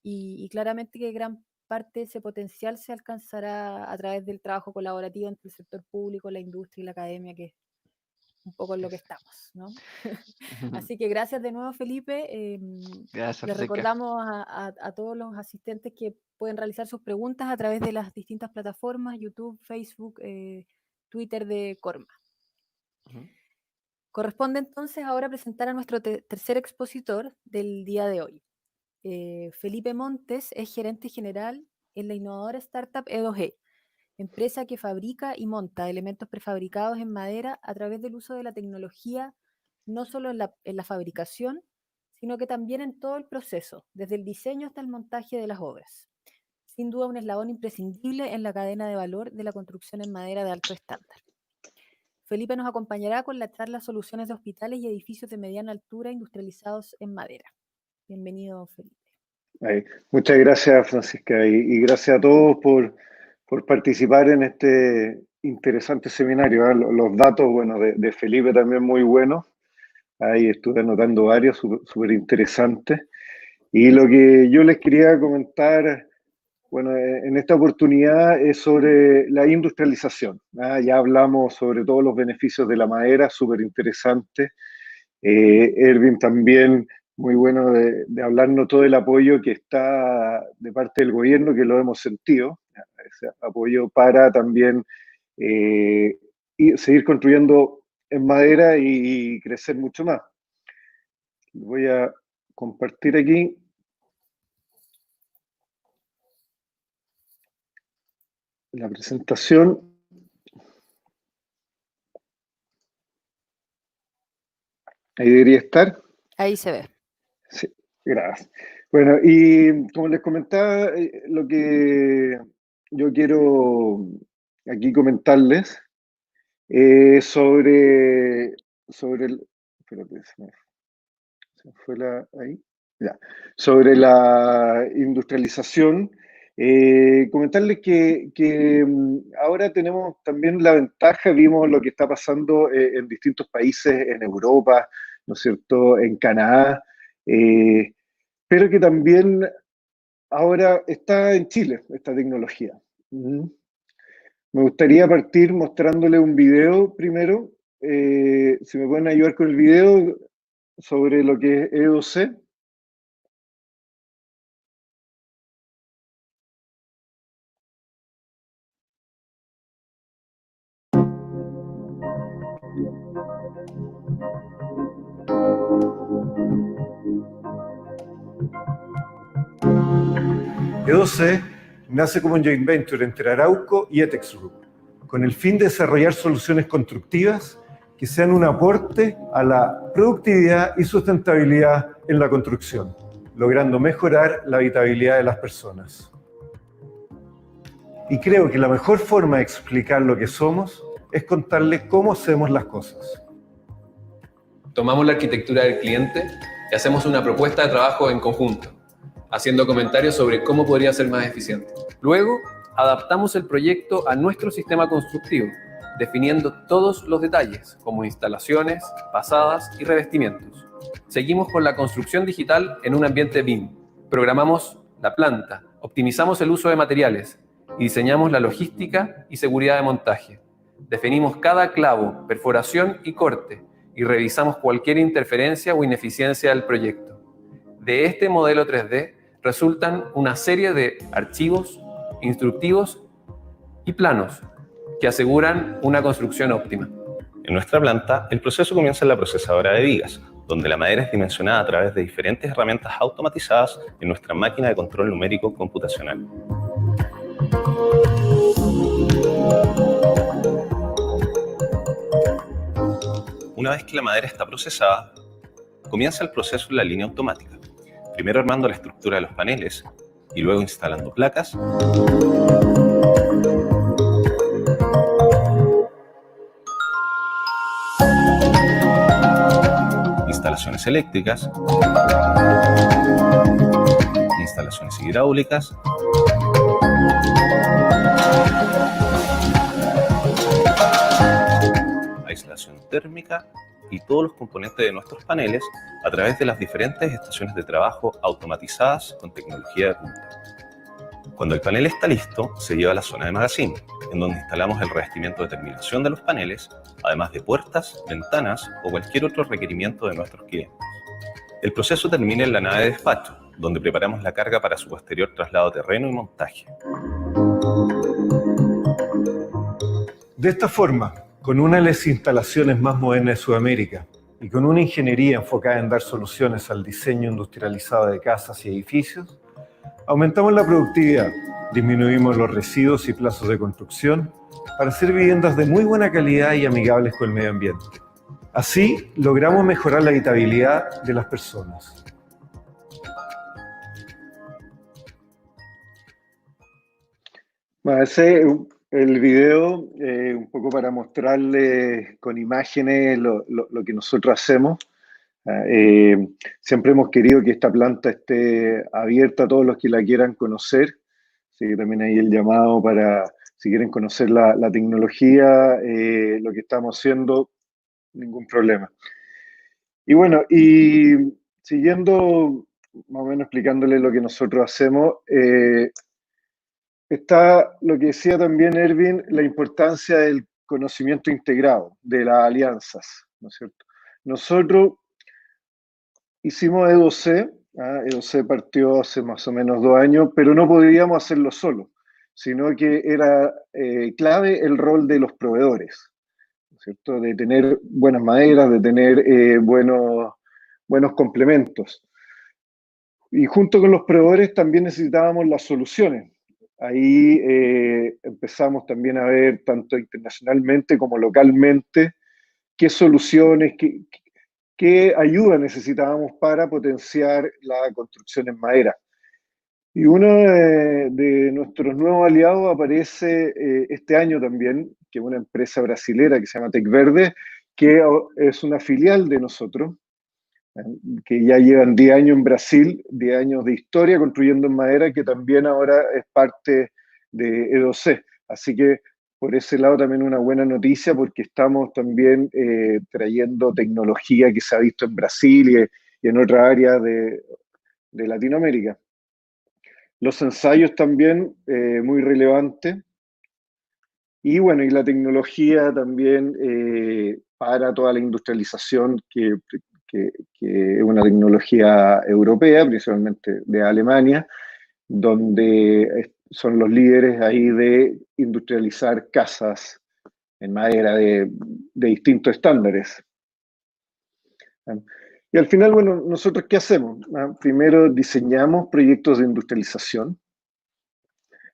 Y claramente que gran parte de ese potencial se alcanzará a través del trabajo colaborativo entre el sector público, la industria y la academia, que es un poco en lo que estamos, ¿no? Así que gracias de nuevo, Felipe. Gracias, Les Francisca. recordamos a todos los asistentes que pueden realizar sus preguntas a través de las distintas plataformas, YouTube, Facebook, Twitter de Corma. Corresponde entonces ahora presentar a nuestro tercer expositor del día de hoy. Felipe Montes es gerente general en la innovadora startup E2G, empresa que fabrica y monta elementos prefabricados en madera a través del uso de la tecnología, no solo en la fabricación, sino que también en todo el proceso, desde el diseño hasta el montaje de las obras. Sin duda un eslabón imprescindible en la cadena de valor de la construcción en madera de alto estándar. Felipe nos acompañará con la charla Soluciones de hospitales y edificios de mediana altura industrializados en madera. Bienvenido, Felipe. Muchas gracias, Francisca, y gracias a todos por participar en este interesante seminario. Los datos, bueno, de Felipe también muy buenos. Ahí estuve anotando varios, súper interesantes. Y lo que yo les quería comentar, bueno, en esta oportunidad es sobre la industrialización. Ya hablamos sobre todos los beneficios de la madera, súper interesante. Erwin también, muy bueno de hablarnos todo el apoyo que está de parte del gobierno, que lo hemos sentido, ese apoyo para también y seguir construyendo en madera y crecer mucho más. Voy a compartir aquí. La presentación. Ahí debería estar. Ahí se ve. Sí, gracias. Bueno, y como les comentaba, lo que yo quiero aquí comentarles sobre el... Espérate, se me fue ahí. Ya. Sobre la industrialización, comentarles que ahora tenemos también la ventaja, vimos lo que está pasando en distintos países en Europa, ¿no es cierto?, en Canadá, pero que también ahora está en Chile esta tecnología. Me gustaría partir mostrándole un video primero, si me pueden ayudar con el video sobre lo que es E2C. E2C nace como un joint venture entre Arauco y Etex Group, con el fin de desarrollar soluciones constructivas que sean un aporte a la productividad y sustentabilidad en la construcción, logrando mejorar la habitabilidad de las personas. Y creo que la mejor forma de explicar lo que somos es contarles cómo hacemos las cosas. Tomamos la arquitectura del cliente y hacemos una propuesta de trabajo en conjunto, haciendo comentarios sobre cómo podría ser más eficiente. Luego, adaptamos el proyecto a nuestro sistema constructivo, definiendo todos los detalles, como instalaciones, fachadas y revestimientos. Seguimos con la construcción digital en un ambiente BIM. Programamos la planta, optimizamos el uso de materiales y diseñamos la logística y seguridad de montaje. Definimos cada clavo, perforación y corte y revisamos cualquier interferencia o ineficiencia del proyecto. De este modelo 3D resultan una serie de archivos, instructivos y planos que aseguran una construcción óptima. En nuestra planta, el proceso comienza en la procesadora de vigas, donde la madera es dimensionada a través de diferentes herramientas automatizadas en nuestra máquina de control numérico computacional. Una vez que la madera está procesada, comienza el proceso en la línea automática, primero armando la estructura de los paneles y luego instalando placas, instalaciones eléctricas, instalaciones hidráulicas, aislación térmica y todos los componentes de nuestros paneles a través de las diferentes estaciones de trabajo automatizadas con tecnología de punta. Cuando el panel está listo, se lleva a la zona de magazine, en donde instalamos el revestimiento de terminación de los paneles, además de puertas, ventanas o cualquier otro requerimiento de nuestros clientes. El proceso termina en la nave de despacho, donde preparamos la carga para su posterior traslado a terreno y montaje. De esta forma, con una de las instalaciones más modernas de Sudamérica y con una ingeniería enfocada en dar soluciones al diseño industrializado de casas y edificios, aumentamos la productividad, disminuimos los residuos y plazos de construcción para hacer viviendas de muy buena calidad y amigables con el medio ambiente. Así, logramos mejorar la habitabilidad de las personas. Bueno, ese el video, un poco para mostrarles con imágenes lo que nosotros hacemos. Siempre hemos querido que esta planta esté abierta a todos los que la quieran conocer, así que también hay el llamado para, si quieren conocer la tecnología, lo que estamos haciendo, ningún problema. Y bueno, y siguiendo, más o menos explicándoles lo que nosotros hacemos, está lo que decía también Erwin, la importancia del conocimiento integrado, de las alianzas, ¿no es cierto? Nosotros hicimos E2C, E2C partió hace más o menos 2 años, pero no podíamos hacerlo solo, sino que era clave el rol de los proveedores, ¿no es cierto? De tener buenas maderas, de tener buenos complementos. Y junto con los proveedores también necesitábamos las soluciones. Ahí empezamos también a ver, tanto internacionalmente como localmente, qué soluciones, qué ayuda necesitábamos para potenciar la construcción en madera. Y uno de nuestros nuevos aliados aparece este año también, que es una empresa brasilera que se llama Tecverde, que es una filial de nosotros, que ya llevan 10 años en Brasil, 10 años de historia construyendo en madera, que también ahora es parte de E2C. Así que por ese lado también una buena noticia, porque estamos también trayendo tecnología que se ha visto en Brasil y en otras áreas de Latinoamérica. Los ensayos también muy relevantes. Y bueno, y la tecnología también para toda la industrialización, que es una tecnología europea, principalmente de Alemania, donde son los líderes ahí de industrializar casas en madera de distintos estándares. Y al final, bueno, ¿nosotros qué hacemos? Primero diseñamos proyectos de industrialización.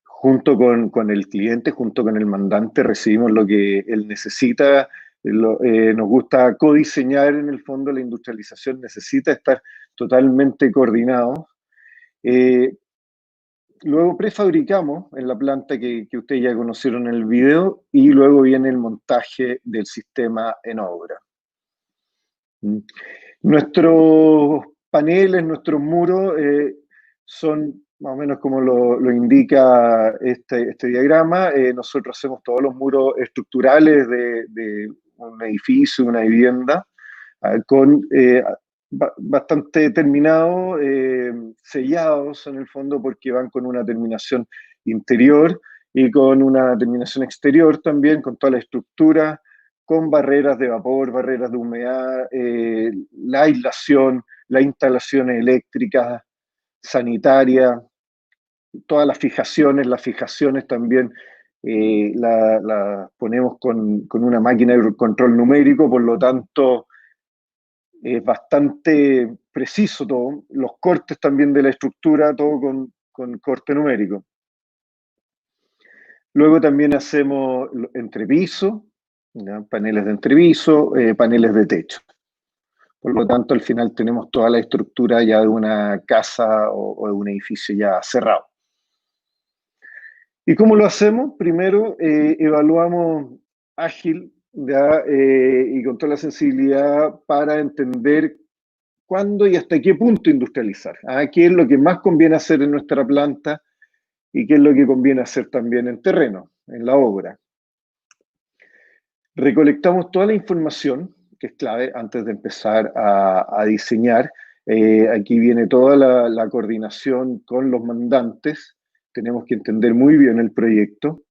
Junto con el cliente, junto con el mandante, recibimos lo que él necesita. Nos gusta codiseñar en el fondo, la industrialización necesita estar totalmente coordinado. Luego prefabricamos en la planta que ustedes ya conocieron en el video, y luego viene el montaje del sistema en obra. Nuestros paneles, nuestros muros son más o menos como lo indica este diagrama. Nosotros hacemos todos los muros estructurales de un edificio, una vivienda, con bastante terminados, sellados en el fondo, porque van con una terminación interior y con una terminación exterior también, con toda la estructura, con barreras de vapor, barreras de humedad, la aislación, las instalaciones eléctricas, sanitarias, todas las fijaciones también las ponemos con una máquina de control numérico, por lo tanto es bastante preciso todo, los cortes también de la estructura, todo con corte numérico. Luego también hacemos entrepiso, paneles de entrepiso, paneles de techo. Por lo tanto, al final tenemos toda la estructura ya de una casa o de un edificio ya cerrado. ¿Y cómo lo hacemos? Primero, evaluamos ágil y con toda la sensibilidad para entender cuándo y hasta qué punto industrializar. ¿Qué es lo que más conviene hacer en nuestra planta y qué es lo que conviene hacer también en terreno, en la obra? Recolectamos toda la información, que es clave antes de empezar a diseñar. Aquí viene toda la coordinación con los mandantes. Tenemos que entender muy bien el proyecto.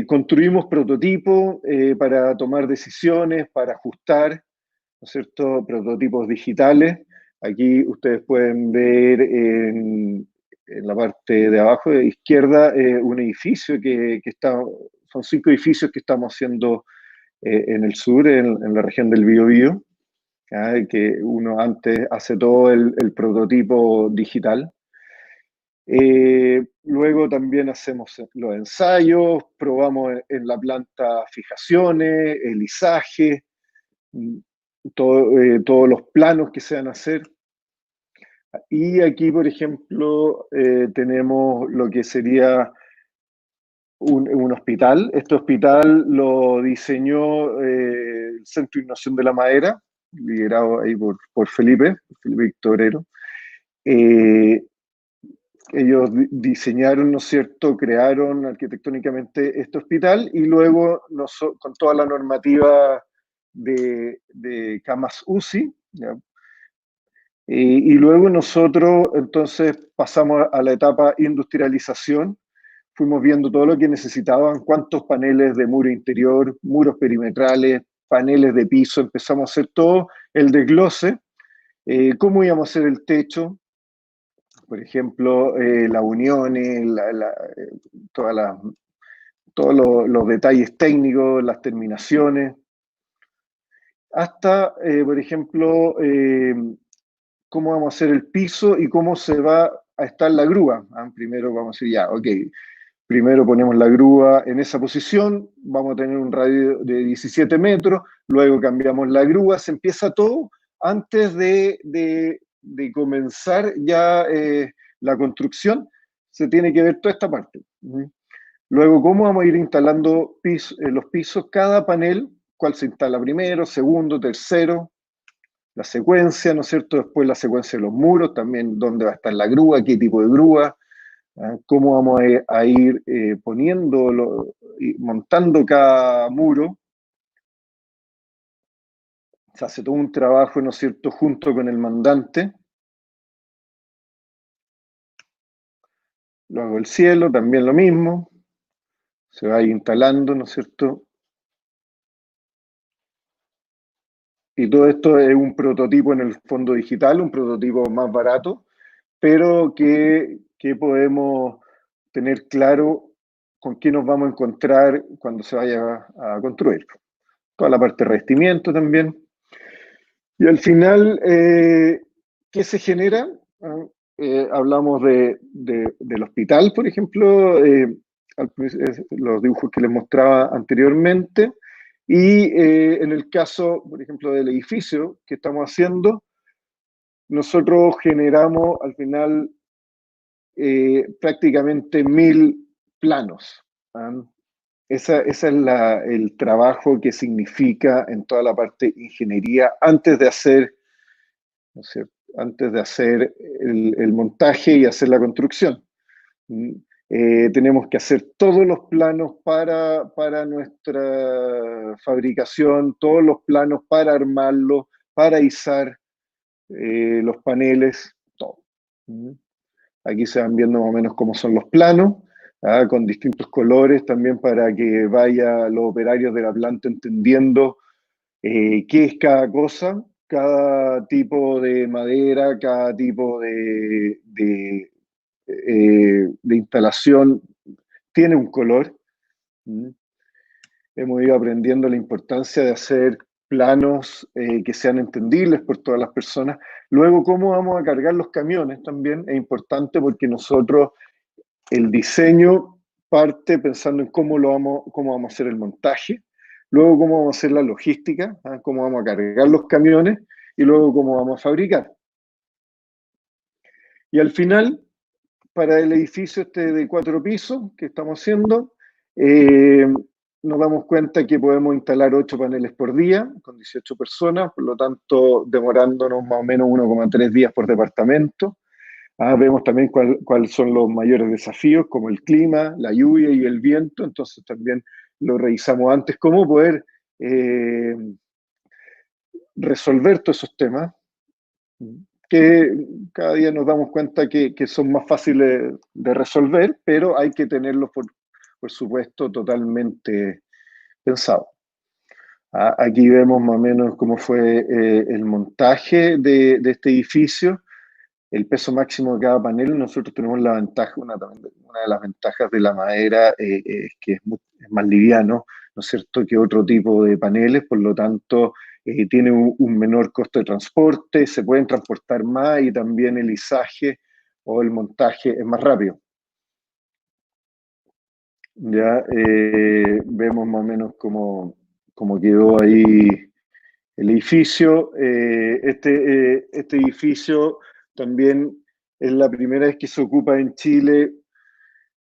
Construimos prototipos para tomar decisiones, para ajustar, ¿no es cierto?, prototipos digitales. Aquí ustedes pueden ver en la parte de abajo, de izquierda, un edificio que está, son 5 edificios que estamos haciendo en el sur, en la región del Biobío, que uno antes hace todo el prototipo digital. Luego también hacemos los ensayos, probamos en la planta fijaciones, el lisaje, todos los planos que se van a hacer. Y aquí, por ejemplo, tenemos lo que sería un hospital. Este hospital lo diseñó el Centro de Innovación de la Madera, liderado ahí por Felipe Victorero. Ellos diseñaron, ¿no es cierto?, crearon arquitectónicamente este hospital, y luego con toda la normativa de camas UCI, ¿ya? Y luego nosotros entonces pasamos a la etapa industrialización. Fuimos viendo todo lo que necesitaban, cuántos paneles de muro interior, muros perimetrales, paneles de piso, empezamos a hacer todo el desglose, cómo íbamos a hacer el techo, por ejemplo, las uniones, todos los detalles técnicos, las terminaciones, hasta, por ejemplo, cómo vamos a hacer el piso y cómo se va a estar la grúa. Primero vamos a decir, ya, ok, primero ponemos la grúa en esa posición, vamos a tener un radio de 17 metros, luego cambiamos la grúa, se empieza todo antes de comenzar ya la construcción, se tiene que ver toda esta parte. Luego, cómo vamos a ir instalando los pisos, cada panel, cuál se instala primero, segundo, tercero, la secuencia, ¿no es cierto? Después la secuencia de los muros, también dónde va a estar la grúa, qué tipo de grúa, cómo vamos a ir montando cada muro. Se hace todo un trabajo, ¿no es cierto?, junto con el mandante. Luego el cielo, también lo mismo. Se va instalando, ¿no es cierto? Y todo esto es un prototipo en el fondo digital, un prototipo más barato, pero que podemos tener claro con qué nos vamos a encontrar cuando se vaya a construir. Toda la parte de revestimiento también. Y al final, ¿qué se genera? Hablamos del hospital, por ejemplo, los dibujos que les mostraba anteriormente, y en el caso, por ejemplo, del edificio que estamos haciendo, nosotros generamos al final prácticamente 1000 planos. Ese es el trabajo que significa en toda la parte de ingeniería antes de hacer, ¿no es cierto?, antes de hacer el montaje y hacer la construcción. Tenemos que hacer todos los planos para nuestra fabricación, todos los planos para armarlo, para izar los paneles, todo. Aquí se van viendo más o menos cómo son los planos, con distintos colores también para que vaya los operarios de la planta entendiendo qué es cada cosa, cada tipo de madera, cada tipo de instalación tiene un color. Hemos ido aprendiendo la importancia de hacer planos que sean entendibles por todas las personas. Luego, cómo vamos a cargar los camiones también es importante porque nosotros, el diseño parte pensando en cómo vamos a hacer el montaje, luego cómo vamos a hacer la logística, cómo vamos a cargar los camiones y luego cómo vamos a fabricar. Y al final, para el edificio este de 4 pisos que estamos haciendo, nos damos cuenta que podemos instalar 8 paneles por día, con 18 personas, por lo tanto, demorándonos más o menos 1,3 días por departamento. Vemos también cuáles son los mayores desafíos, como el clima, la lluvia y el viento, entonces también lo revisamos antes, cómo poder resolver todos esos temas, que cada día nos damos cuenta que son más fáciles de resolver, pero hay que tenerlos, por supuesto, totalmente pensado. Aquí vemos más o menos cómo fue el montaje de este edificio, el peso máximo de cada panel. Nosotros tenemos la ventaja, una de las ventajas de la madera es que es más liviano, ¿no es cierto?, que otro tipo de paneles, por lo tanto tiene un menor costo de transporte, se pueden transportar más y también el izaje o el montaje es más rápido. Ya vemos más o menos cómo quedó ahí el edificio. Este edificio también es la primera vez que se ocupa en Chile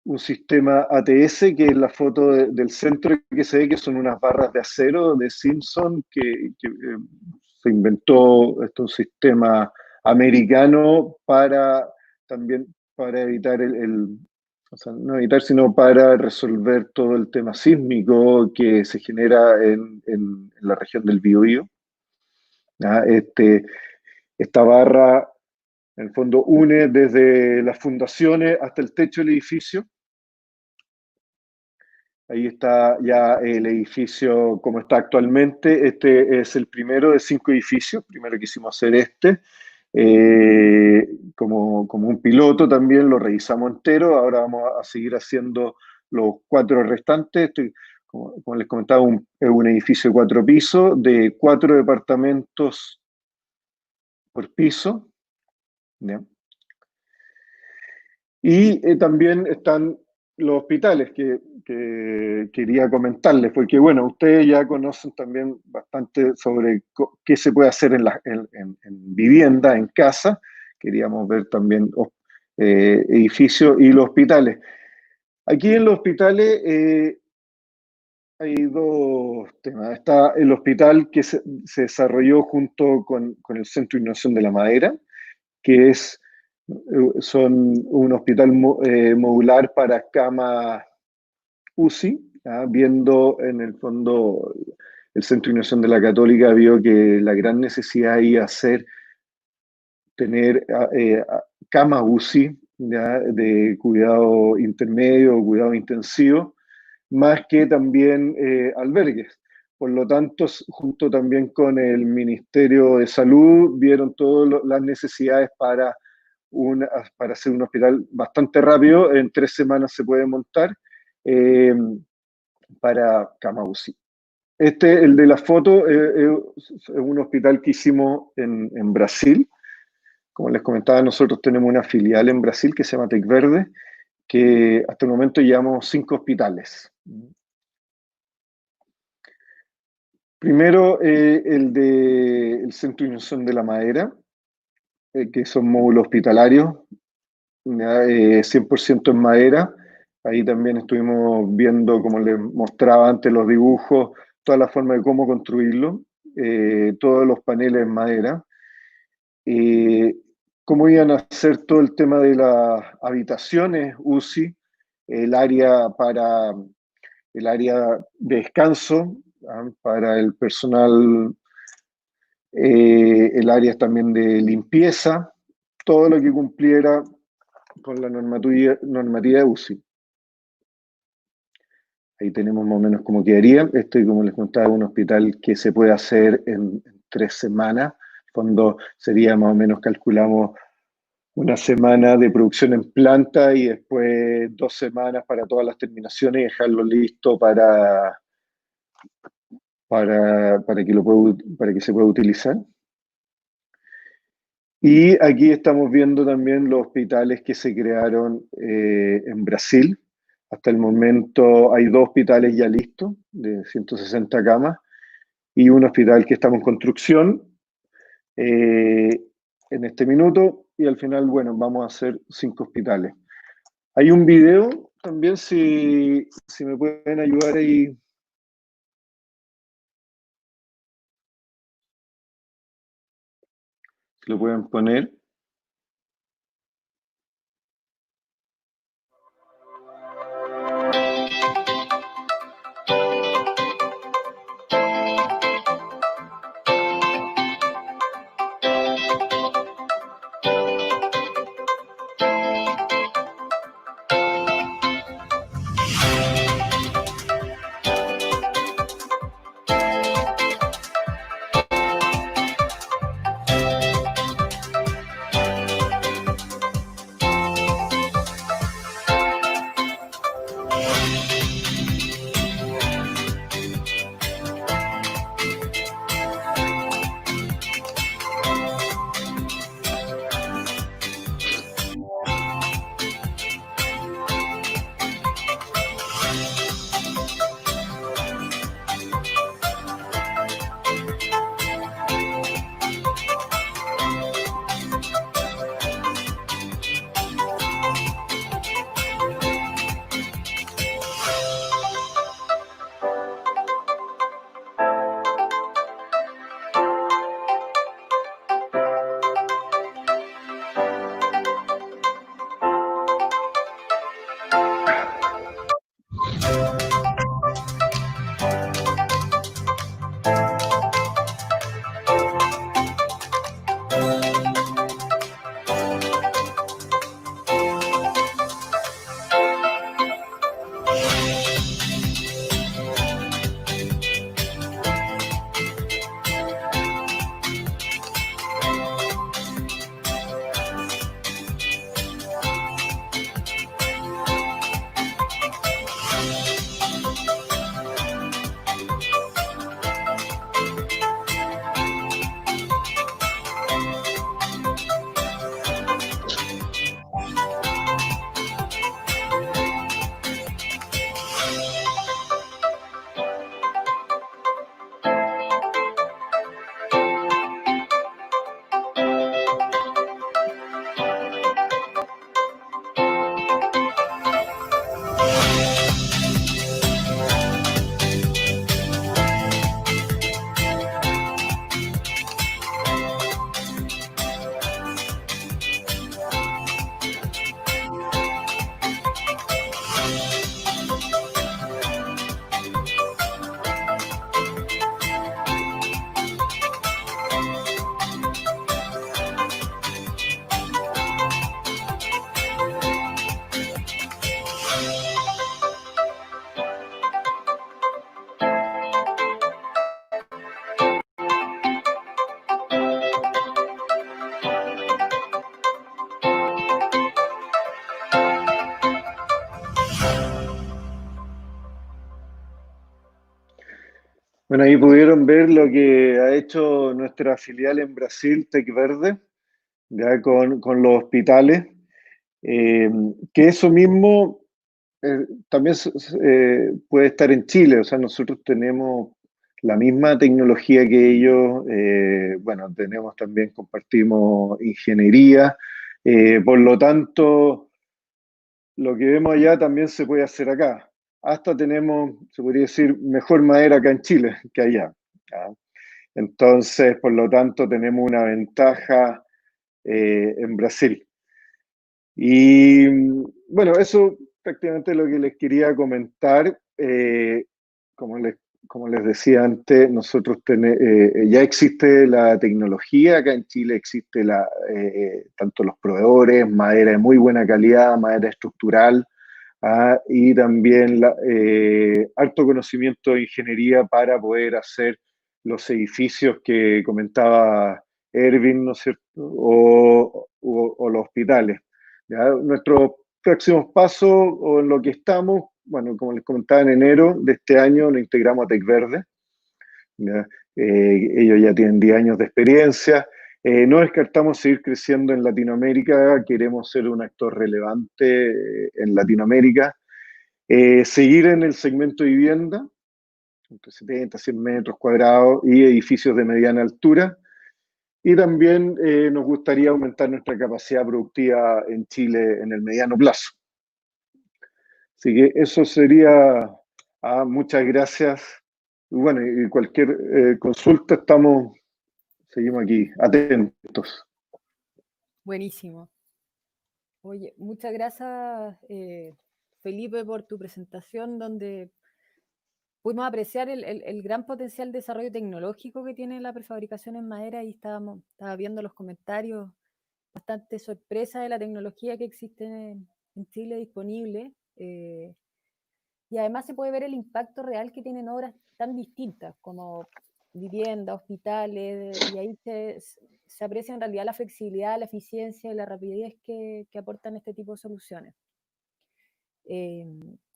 un sistema ATS, que es la foto del centro que se ve, que son unas barras de acero de Simpson, que se inventó un sistema americano también para evitar o sea, no evitar, sino para resolver todo el tema sísmico que se genera en la región del Biobío. Esta barra, en el fondo, une desde las fundaciones hasta el techo del edificio. Ahí está ya el edificio como está actualmente. Este es el primero de 5 edificios. Primero quisimos hacer como un piloto también, lo revisamos entero. Ahora vamos a seguir haciendo los 4 restantes. Como les comentaba, es un edificio de 4 pisos, de 4 departamentos por piso. ¿Bien? Y también están los hospitales que quería comentarles, porque bueno, ustedes ya conocen también bastante sobre qué se puede hacer en vivienda, en casa. Queríamos ver también edificios y los hospitales. Aquí en los hospitales hay dos temas. Está el hospital que se desarrolló junto con el Centro de Innovación de la Madera, que son un hospital modular para camas UCI, ¿ya? Viendo en el fondo el Centro de Innovación de la Católica vio que la gran necesidad iba a ser tener camas UCI, ¿ya? De cuidado intermedio o cuidado intensivo, más que también albergues. Por lo tanto, junto también con el Ministerio de Salud, vieron todas las necesidades para hacer un hospital bastante rápido, en 3 semanas se puede montar, para cama UCI. El de la foto, es un hospital que hicimos en Brasil. Como les comentaba, nosotros tenemos una filial en Brasil que se llama Tecverde, que hasta el momento llevamos 5 hospitales. Primero, el Centro de Innovación de la Madera, que son módulos hospitalarios, 100% en madera. Ahí también estuvimos viendo, como les mostraba antes, los dibujos, toda la forma de cómo construirlo, todos los paneles en madera. Cómo iban a hacer todo el tema de las habitaciones UCI, el área de descanso, para el personal, el área también de limpieza, todo lo que cumpliera con la normativa de UCI. Ahí tenemos más o menos cómo quedaría. Como les contaba, un hospital que se puede hacer en 3 semanas. Cuando sería más o menos, calculamos, una semana de producción en planta y después 2 semanas para todas las terminaciones y dejarlo listo para que se pueda utilizar. Y aquí estamos viendo también los hospitales que se crearon en Brasil. Hasta el momento hay 2 hospitales ya listos, de 160 camas, y un hospital que estamos en construcción en este minuto, y al final, bueno, vamos a hacer 5 hospitales. Hay un video también, si me pueden ayudar ahí. Si lo pueden poner. Bueno, ahí pudieron ver lo que ha hecho nuestra filial en Brasil, Tecverde, ya con los hospitales, que eso mismo también puede estar en Chile. O sea, nosotros tenemos la misma tecnología que ellos, bueno, también compartimos ingeniería, por lo tanto, lo que vemos allá también se puede hacer acá. Hasta tenemos, se podría decir, mejor madera acá en Chile que allá. ¿Ya? Entonces, por lo tanto, tenemos una ventaja en Brasil. Y bueno, eso prácticamente es lo que les quería comentar. Como les decía antes, nosotros ya existe la tecnología, acá en Chile existe tanto los proveedores, madera de muy buena calidad, madera estructural, y también alto conocimiento de ingeniería para poder hacer los edificios que comentaba Erwin, ¿no es cierto? O los hospitales. ¿Ya? Nuestros próximos pasos o en lo que estamos, bueno, como les comentaba, en enero de este año nos integramos a Tecverde. ¿Ya? Ellos ya tienen 10 años de experiencia. No descartamos seguir creciendo en Latinoamérica, queremos ser un actor relevante en Latinoamérica. Seguir en el segmento de vivienda, entre 70, 100 metros cuadrados y edificios de mediana altura. Y también nos gustaría aumentar nuestra capacidad productiva en Chile en el mediano plazo. Así que eso sería. Muchas gracias. Y bueno, y cualquier consulta seguimos aquí, atentos. Buenísimo. Oye, muchas gracias, Felipe, por tu presentación, donde pudimos apreciar el gran potencial de desarrollo tecnológico que tiene la prefabricación en madera, y estaba viendo los comentarios, bastante sorpresa de la tecnología que existe en Chile disponible, y además se puede ver el impacto real que tienen obras tan distintas como vivienda, hospitales, y ahí se aprecia en realidad la flexibilidad, la eficiencia y la rapidez que aportan este tipo de soluciones.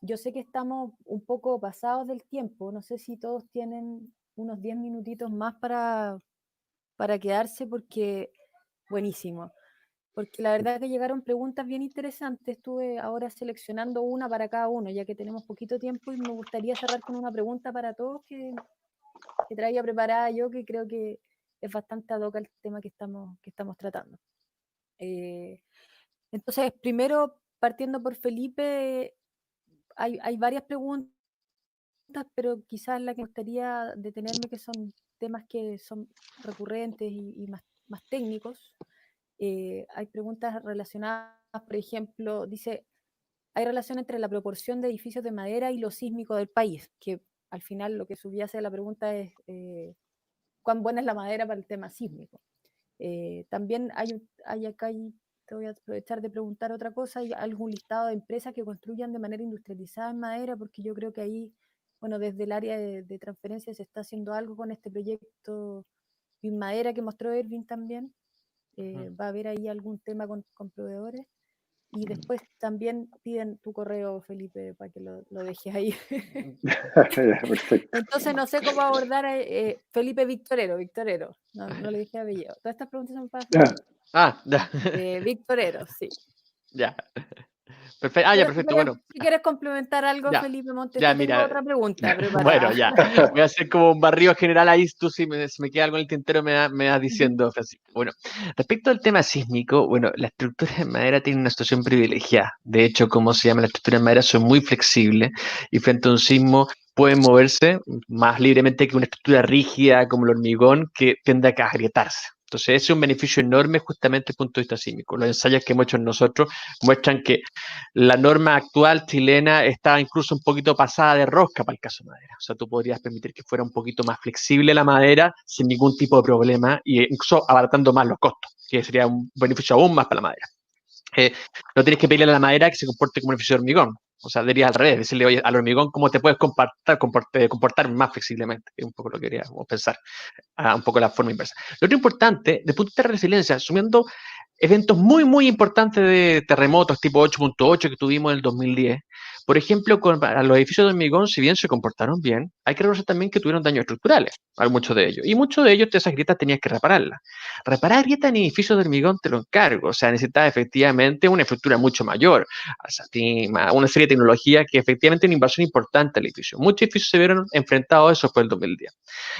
Yo sé que estamos un poco pasados del tiempo, no sé si todos tienen unos 10 minutitos más para quedarse, porque buenísimo. Porque la verdad es que llegaron preguntas bien interesantes. Estuve ahora seleccionando una para cada uno, ya que tenemos poquito tiempo, y me gustaría cerrar con una pregunta para todos que traía preparada yo, que creo que es bastante ad hoc al tema que estamos tratando. Entonces, primero, partiendo por Felipe, hay varias preguntas, pero quizás la que me gustaría detenerme, que son temas que son recurrentes y más técnicos. Hay preguntas relacionadas, por ejemplo, dice, ¿hay relación entre la proporción de edificios de madera y lo sísmico del país? Que al final lo que subyace la pregunta es cuán buena es la madera para el tema sísmico. También te voy a aprovechar de preguntar otra cosa, ¿hay algún listado de empresas que construyan de manera industrializada en madera? Porque yo creo que ahí, bueno, desde el área de transferencia se está haciendo algo con este proyecto BIM Madera que mostró Erwin también. Va a haber ahí algún tema con proveedores. Y después también piden tu correo, Felipe, para que lo dejes ahí. Perfecto. Entonces no sé cómo abordar a Felipe Victorero, no le dije apellido. Todas estas preguntas son para Felipe. Ya. Victorero, sí. Ya. Perfecto. Ya, perfecto. Bueno. Si quieres complementar algo, Ya. Felipe Montes, Ya, tengo mira. otra pregunta preparada. Bueno, ya. Voy a hacer como un barrido general ahí. Tú, si me queda algo en el tintero, me vas diciendo, Francisco. Bueno, respecto al tema sísmico, bueno, las estructuras de madera tienen una situación privilegiada. De hecho, como se llama, las estructuras de madera son muy flexibles y frente a un sismo pueden moverse más libremente que una estructura rígida como el hormigón, que tiende a agrietarse. Entonces, ese es un beneficio enorme justamente desde el punto de vista sísmico. Los ensayos que hemos hecho nosotros muestran que la norma actual chilena está incluso un poquito pasada de rosca para el caso de madera. O sea, tú podrías permitir que fuera un poquito más flexible la madera sin ningún tipo de problema, e incluso abaratando más los costos, que sería un beneficio aún más para la madera. No tienes que pedirle a la madera que se comporte como un edificio de hormigón. O sea, dirías al revés, decirle, oye, al hormigón, ¿cómo te puedes comportar más flexiblemente? Es un poco lo que queríamos pensar, un poco la forma inversa. Lo otro importante, de punto de resiliencia, asumiendo eventos muy, muy importantes de terremotos tipo 8.8 que tuvimos en el 2010, por ejemplo, a los edificios de hormigón, si bien se comportaron bien, hay que reconocer también que tuvieron daños estructurales, a muchos de ellos. Y muchos de ellos, esas grietas tenías que repararlas. Reparar grietas en edificios de hormigón te lo encargo. O sea, necesitas efectivamente una estructura mucho mayor, una serie de tecnologías que efectivamente es una inversión importante al edificio. Muchos edificios se vieron enfrentados a eso después del 2010.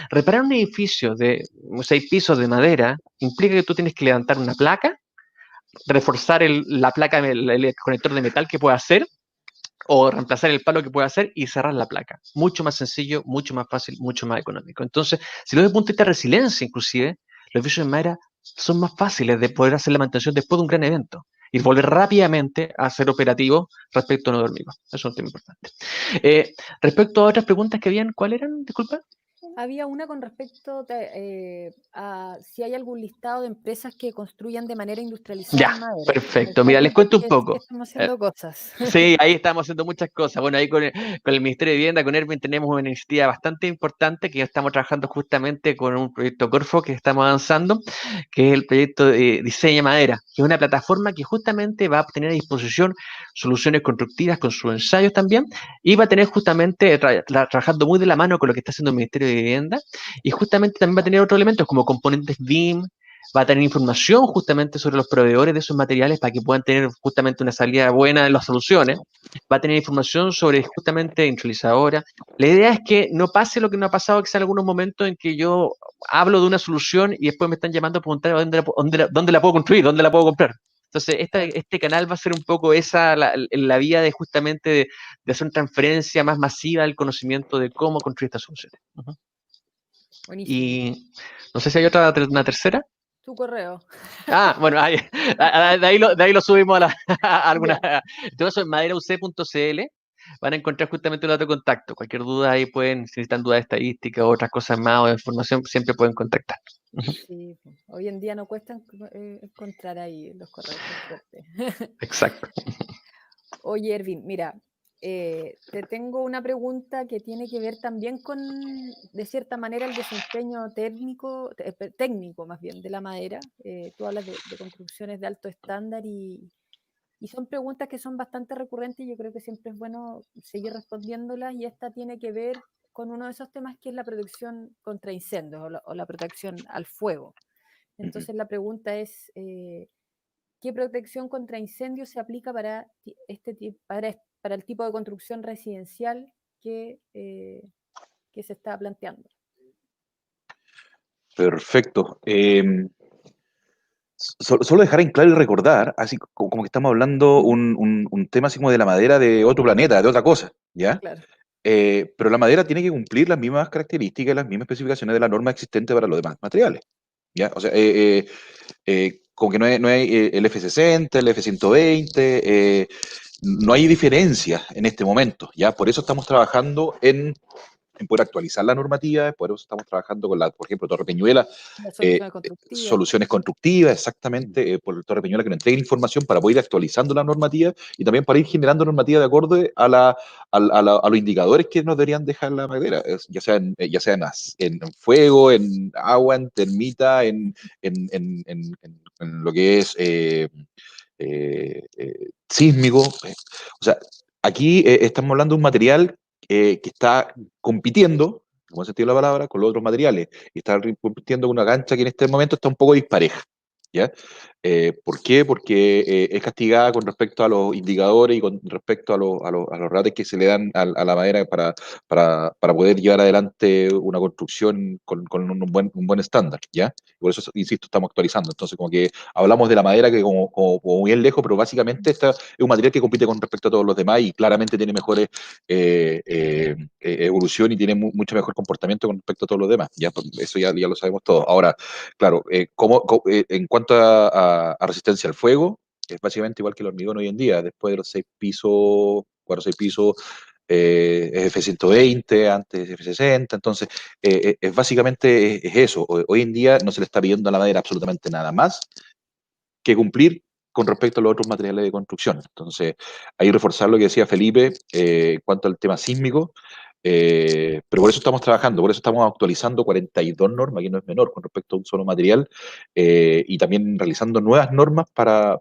Reparar un edificio de 6 pisos de madera implica que tú tienes que levantar una placa, reforzar la placa, el conector de metal que pueda hacer, o reemplazar el palo que pueda hacer y cerrar la placa. Mucho más sencillo, mucho más fácil, mucho más económico. Entonces, si lo ves desde el punto de vista de resiliencia, inclusive, los edificios de madera son más fáciles de poder hacer la mantención después de un gran evento y volver rápidamente a ser operativo respecto a no dormir. Eso es un tema importante. Respecto a otras preguntas que habían, ¿cuáles eran? Disculpa. Había una con respecto a si hay algún listado de empresas que construyan de manera industrializada Ya, en madera. perfecto. Mira, les cuento un poco. Estamos haciendo cosas. Sí, ahí estamos haciendo muchas cosas. Bueno, ahí con el Ministerio de Vivienda, con Erwin, tenemos una iniciativa bastante importante que estamos trabajando justamente con un proyecto Corfo que estamos avanzando, que es el proyecto de Diseña Madera, que es una plataforma que justamente va a tener a disposición soluciones constructivas con sus ensayos también, y va a tener justamente, trabajando muy de la mano con lo que está haciendo el Ministerio de Vivienda, y justamente también va a tener otros elementos como componentes BIM, va a tener información justamente sobre los proveedores de esos materiales para que puedan tener justamente una salida buena en las soluciones, va a tener información sobre justamente industrializadora. La idea es que no pase lo que no ha pasado, que sea en algunos momentos en que yo hablo de una solución y después me están llamando a preguntar dónde la puedo construir, dónde la puedo comprar. Entonces, este canal va a ser un poco la vía de justamente de hacer una transferencia más masiva del conocimiento de cómo construir estas soluciones. Buenísimo. Y no sé si hay una tercera. Tu correo. Bueno, de ahí lo subimos a alguna. Entonces, en maderauc.cl van a encontrar justamente el dato de contacto. Cualquier duda ahí pueden, si necesitan dudas de estadística o otras cosas más o de información, siempre pueden contactar. Sí, hoy en día no cuesta encontrar ahí los correos. Exacto. Oye, Erwin, mira, te tengo una pregunta que tiene que ver también con, de cierta manera, el desempeño técnico más bien, de la madera. Tú hablas de construcciones de alto estándar y son preguntas que son bastante recurrentes y yo creo que siempre es bueno seguir respondiéndolas, y esta tiene que ver con uno de esos temas que es la protección contra incendios o la protección al fuego. Entonces la pregunta es, ¿qué protección contra incendios se aplica para el tipo de construcción residencial que se está planteando? Perfecto. Solo dejar en claro y recordar, así como que estamos hablando un tema así como de la madera de otro planeta, de otra cosa, ¿ya? Claro. Pero la madera tiene que cumplir las mismas características, las mismas especificaciones de la norma existente para los demás materiales, ¿ya? O sea, como que no hay el F60, el F120, no hay diferencia en este momento, ¿ya? Por eso estamos trabajando en poder actualizar la normativa, por eso estamos trabajando con por ejemplo, Torre Peñuela, soluciones constructivas, exactamente, por Torre Peñuela, que nos entreguen información para poder ir actualizando la normativa y también para ir generando normativa de acuerdo a los indicadores que nos deberían dejar la madera, ya sea en fuego, en agua, en termita, en lo que es sísmico. O sea, aquí estamos hablando de un material que está compitiendo, en buen sentido de la palabra, con los otros materiales, y está compitiendo con una cancha que en este momento está un poco dispareja, ¿ya? ¿Por qué? Porque es castigada con respecto a los indicadores y con respecto a los rates que se le dan a la madera para poder llevar adelante una construcción con un buen estándar, ¿ya? Por eso, insisto, estamos actualizando. Entonces, como que hablamos de la madera que como bien lejos, pero básicamente esta es un material que compite con respecto a todos los demás y claramente tiene mejores evolución y tiene mucho mejor comportamiento con respecto a todos los demás. ¿Ya? Eso ya lo sabemos todos. Ahora, claro, en cuanto a resistencia al fuego, es básicamente igual que el hormigón hoy en día. Después de los 6 pisos, 4 o 6 pisos, F120, antes F60, entonces es básicamente es eso. Hoy en día no se le está pidiendo a la madera absolutamente nada más que cumplir con respecto a los otros materiales de construcción. Entonces, ahí reforzar lo que decía Felipe en cuanto al tema sísmico. Pero por eso estamos trabajando, por eso estamos actualizando 42 normas, que no es menor con respecto a un solo material, y también realizando nuevas normas para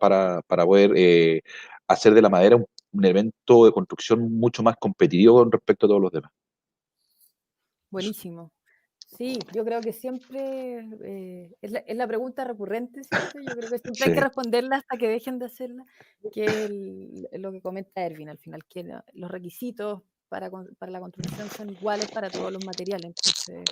poder hacer de la madera un elemento de construcción mucho más competitivo con respecto a todos los demás. Buenísimo. Sí, yo creo que siempre es la pregunta recurrente, ¿cierto? Yo creo que siempre hay que Sí, responderla hasta que dejen de hacerla, que es lo que comenta Erwin al final, que los requisitos para la construcción son iguales para todos los materiales. Entonces,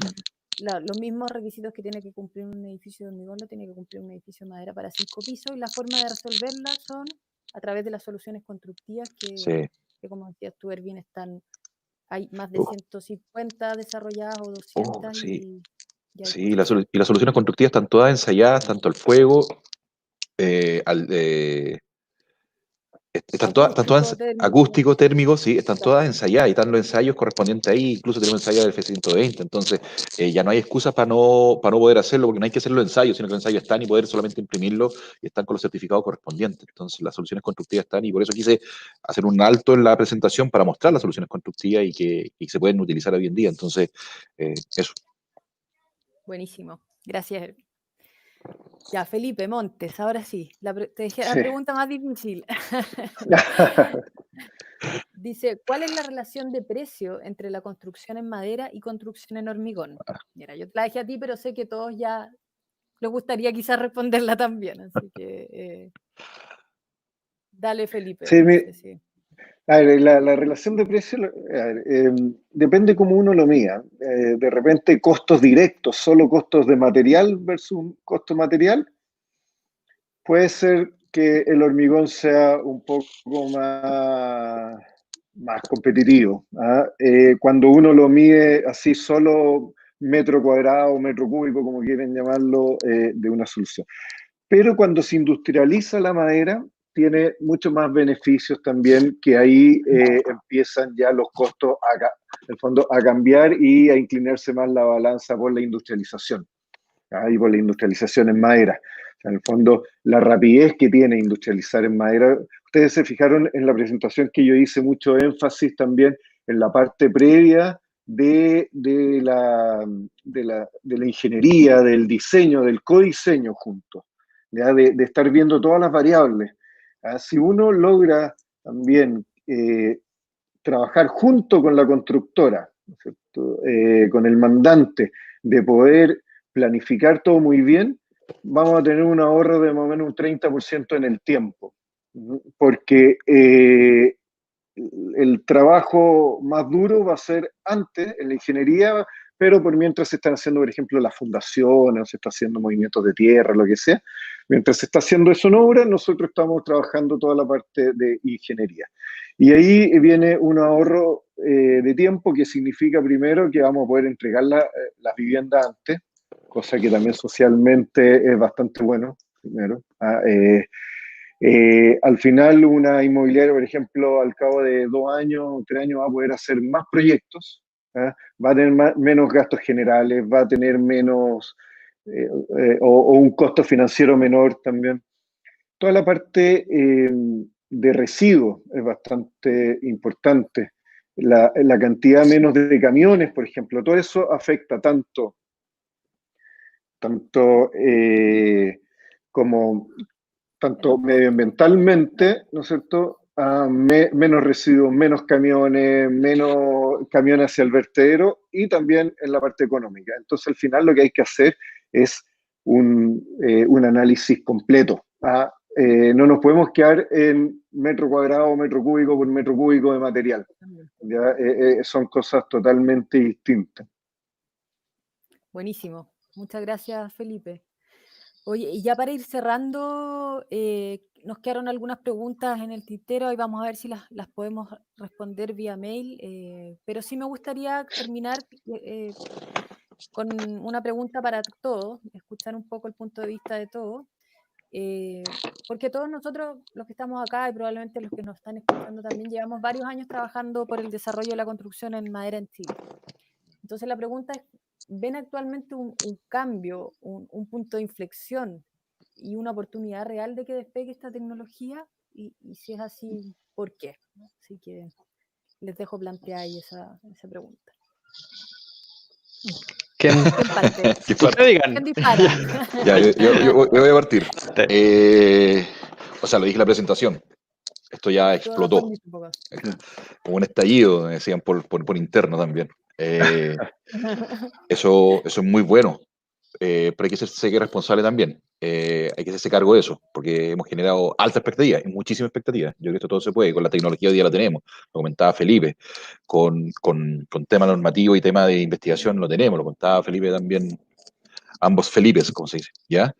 los mismos requisitos que tiene que cumplir un edificio de hormigón lo tiene que cumplir un edificio de madera para 5 pisos, y la forma de resolverla son a través de las soluciones constructivas sí. que como decías tú, Erwin, hay más de Oh, 150 desarrolladas o 200 sí, y hay sí, cursos. y las soluciones constructivas están todas ensayadas, tanto al fuego, al, están Acústico, todas térmico, acústicos, térmicos, sí, están claro. todas ensayadas y están los ensayos correspondientes ahí, incluso tenemos ensayos del F-120, entonces ya no hay excusas para no poder hacerlo, porque no hay que hacer los ensayos, sino que los ensayos están y poder solamente imprimirlo y están con los certificados correspondientes. Entonces las soluciones constructivas están y por eso quise hacer un alto en la presentación para mostrar las soluciones constructivas y que se pueden utilizar hoy en día. Entonces, eso. Buenísimo. Gracias, Erwin. Ya, Felipe Montes, ahora sí. Te dejé la Sí. pregunta más difícil. Dice, ¿cuál es la relación de precio entre la construcción en madera y construcción en hormigón? Mira, yo te la dejé a ti, pero sé que todos ya les gustaría quizás responderla también, así que dale, Felipe, Sí, no sé si. a ver, la relación de precio a ver, depende cómo uno lo mida. De repente, costos directos, solo costos de material versus costo material, puede ser que el hormigón sea un poco más competitivo. ¿Ah? Cuando uno lo mide así solo metro cuadrado, metro cúbico, como quieren llamarlo, de una solución. Pero cuando se industrializa la madera, tiene muchos más beneficios también, que ahí empiezan ya los costos en el fondo, a cambiar y a inclinarse más la balanza por la industrialización. Y por la industrialización en madera. O sea, en el fondo, la rapidez que tiene industrializar en madera. Ustedes se fijaron en la presentación que yo hice mucho énfasis también en la parte previa de la ingeniería, del diseño, del codiseño juntos, ¿ya? De estar viendo todas las variables. Si uno logra también trabajar junto con la constructora, ¿no es cierto? Con el mandante, de poder planificar todo muy bien, vamos a tener un ahorro de más o menos un 30% en el tiempo, porque el trabajo más duro va a ser antes en la ingeniería, pero por mientras se están haciendo, por ejemplo, las fundaciones, se está haciendo movimientos de tierra, lo que sea, mientras se está haciendo eso en obra, nosotros estamos trabajando toda la parte de ingeniería. Y ahí viene un ahorro de tiempo que significa primero que vamos a poder entregar las viviendas antes, cosa que también socialmente es bastante bueno, primero. Al final, una inmobiliaria, por ejemplo, al cabo de 2 años, 3 años, va a poder hacer más proyectos, va a tener menos gastos generales, va a tener menos o un costo financiero menor también. Toda la parte de residuos es bastante importante. La cantidad menos de camiones, por ejemplo, todo eso afecta tanto como tanto medioambientalmente, ¿no es cierto? Menos residuos, menos camiones hacia el vertedero y también en la parte económica. Entonces, al final lo que hay que hacer es un análisis completo. No nos podemos quedar en metro cuadrado o metro cúbico por metro cúbico de material. ¿Ya? Son cosas totalmente distintas. Buenísimo. Muchas gracias, Felipe. Oye, y ya para ir cerrando, nos quedaron algunas preguntas en el tintero y vamos a ver si las podemos responder vía mail, pero sí me gustaría terminar con una pregunta para todos, escuchar un poco el punto de vista de todos, porque todos nosotros, los que estamos acá y probablemente los que nos están escuchando también, llevamos varios años trabajando por el desarrollo de la construcción en madera en Chile. Entonces la pregunta es, ¿ven actualmente un cambio, un punto de inflexión y una oportunidad real de que despegue esta tecnología? Y si es así, ¿por qué? Así que Les dejo plantear ahí esa pregunta. ¿Quién? ¿Quién parte? ¿Qué parte? Ustedes digan. ¿Quién dispara? Ya, yo voy a partir. O sea, lo dije en la presentación. Esto ya Tú explotó. profundizas un poco. Como un estallido, me decían por interno también. Eso es muy bueno, pero hay que ser responsable también. Hay que hacerse cargo de eso, porque hemos generado alta expectativa, y muchísima expectativa. Yo creo que esto todo se puede, con la tecnología hoy día la tenemos, lo comentaba Felipe, con tema normativo y tema de investigación lo tenemos, lo comentaba Felipe también, ambos Felipes, como se dice, ¿ya?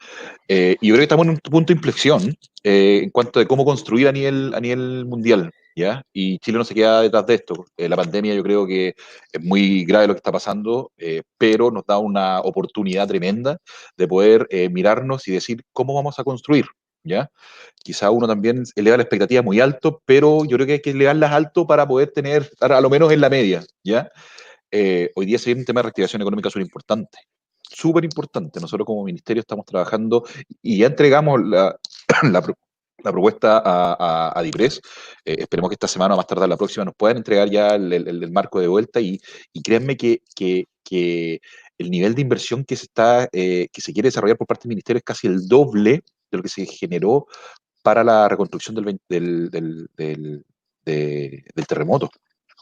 Y yo creo que estamos en un punto de inflexión en cuanto de cómo construir a nivel mundial, ¿ya? Y Chile no se queda detrás de esto. La pandemia yo creo que es muy grave lo que está pasando, pero nos da una oportunidad tremenda de poder mirarnos y decir cómo vamos a construir, ¿ya? Quizá uno también eleva la expectativa muy alto, pero yo creo que hay que elevarlas alto para poder estar a lo menos en la media, ¿ya? Hoy día se viene un tema de reactivación económica súper importante. Súper importante. Nosotros como ministerio estamos trabajando y ya entregamos la propuesta a DIPRES. Esperemos que esta semana o más tardar la próxima nos puedan entregar ya el marco de vuelta y créanme que el nivel de inversión que se quiere desarrollar por parte del ministerio es casi el doble de lo que se generó para la reconstrucción del terremoto.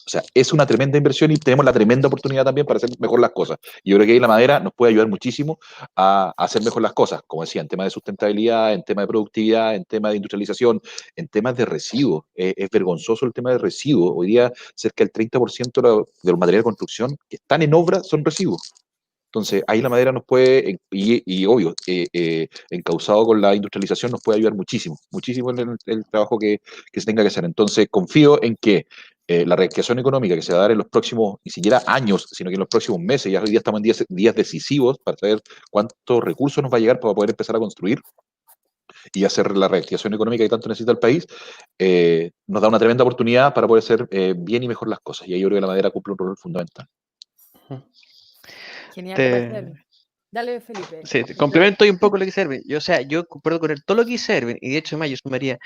O sea, es una tremenda inversión y tenemos la tremenda oportunidad también para hacer mejor las cosas. Y yo creo que ahí la madera nos puede ayudar muchísimo a hacer mejor las cosas, como decía, en temas de sustentabilidad, en temas de productividad, en temas de industrialización, en temas de residuos. Es vergonzoso el tema de residuos. Hoy día cerca del 30% de los materiales de construcción que están en obra son residuos. Entonces, ahí la madera nos puede, y obvio, encauzado con la industrialización, nos puede ayudar muchísimo, muchísimo en el trabajo que se tenga que hacer. Entonces, confío en que la reactivación económica que se va a dar en los próximos, ni siquiera años, sino que en los próximos meses, ya hoy día estamos en días decisivos para saber cuántos recursos nos va a llegar para poder empezar a construir y hacer la reactivación económica que tanto necesita el país, nos da una tremenda oportunidad para poder hacer bien y mejor las cosas. Y ahí yo creo que la madera cumple un rol fundamental. Genial, te parece, Erwin. Dale, Felipe. Sí, te complemento un poco lo que dice Erwin. Yo concuerdo con todo lo que dice Erwin, y de hecho, más, yo sumaría,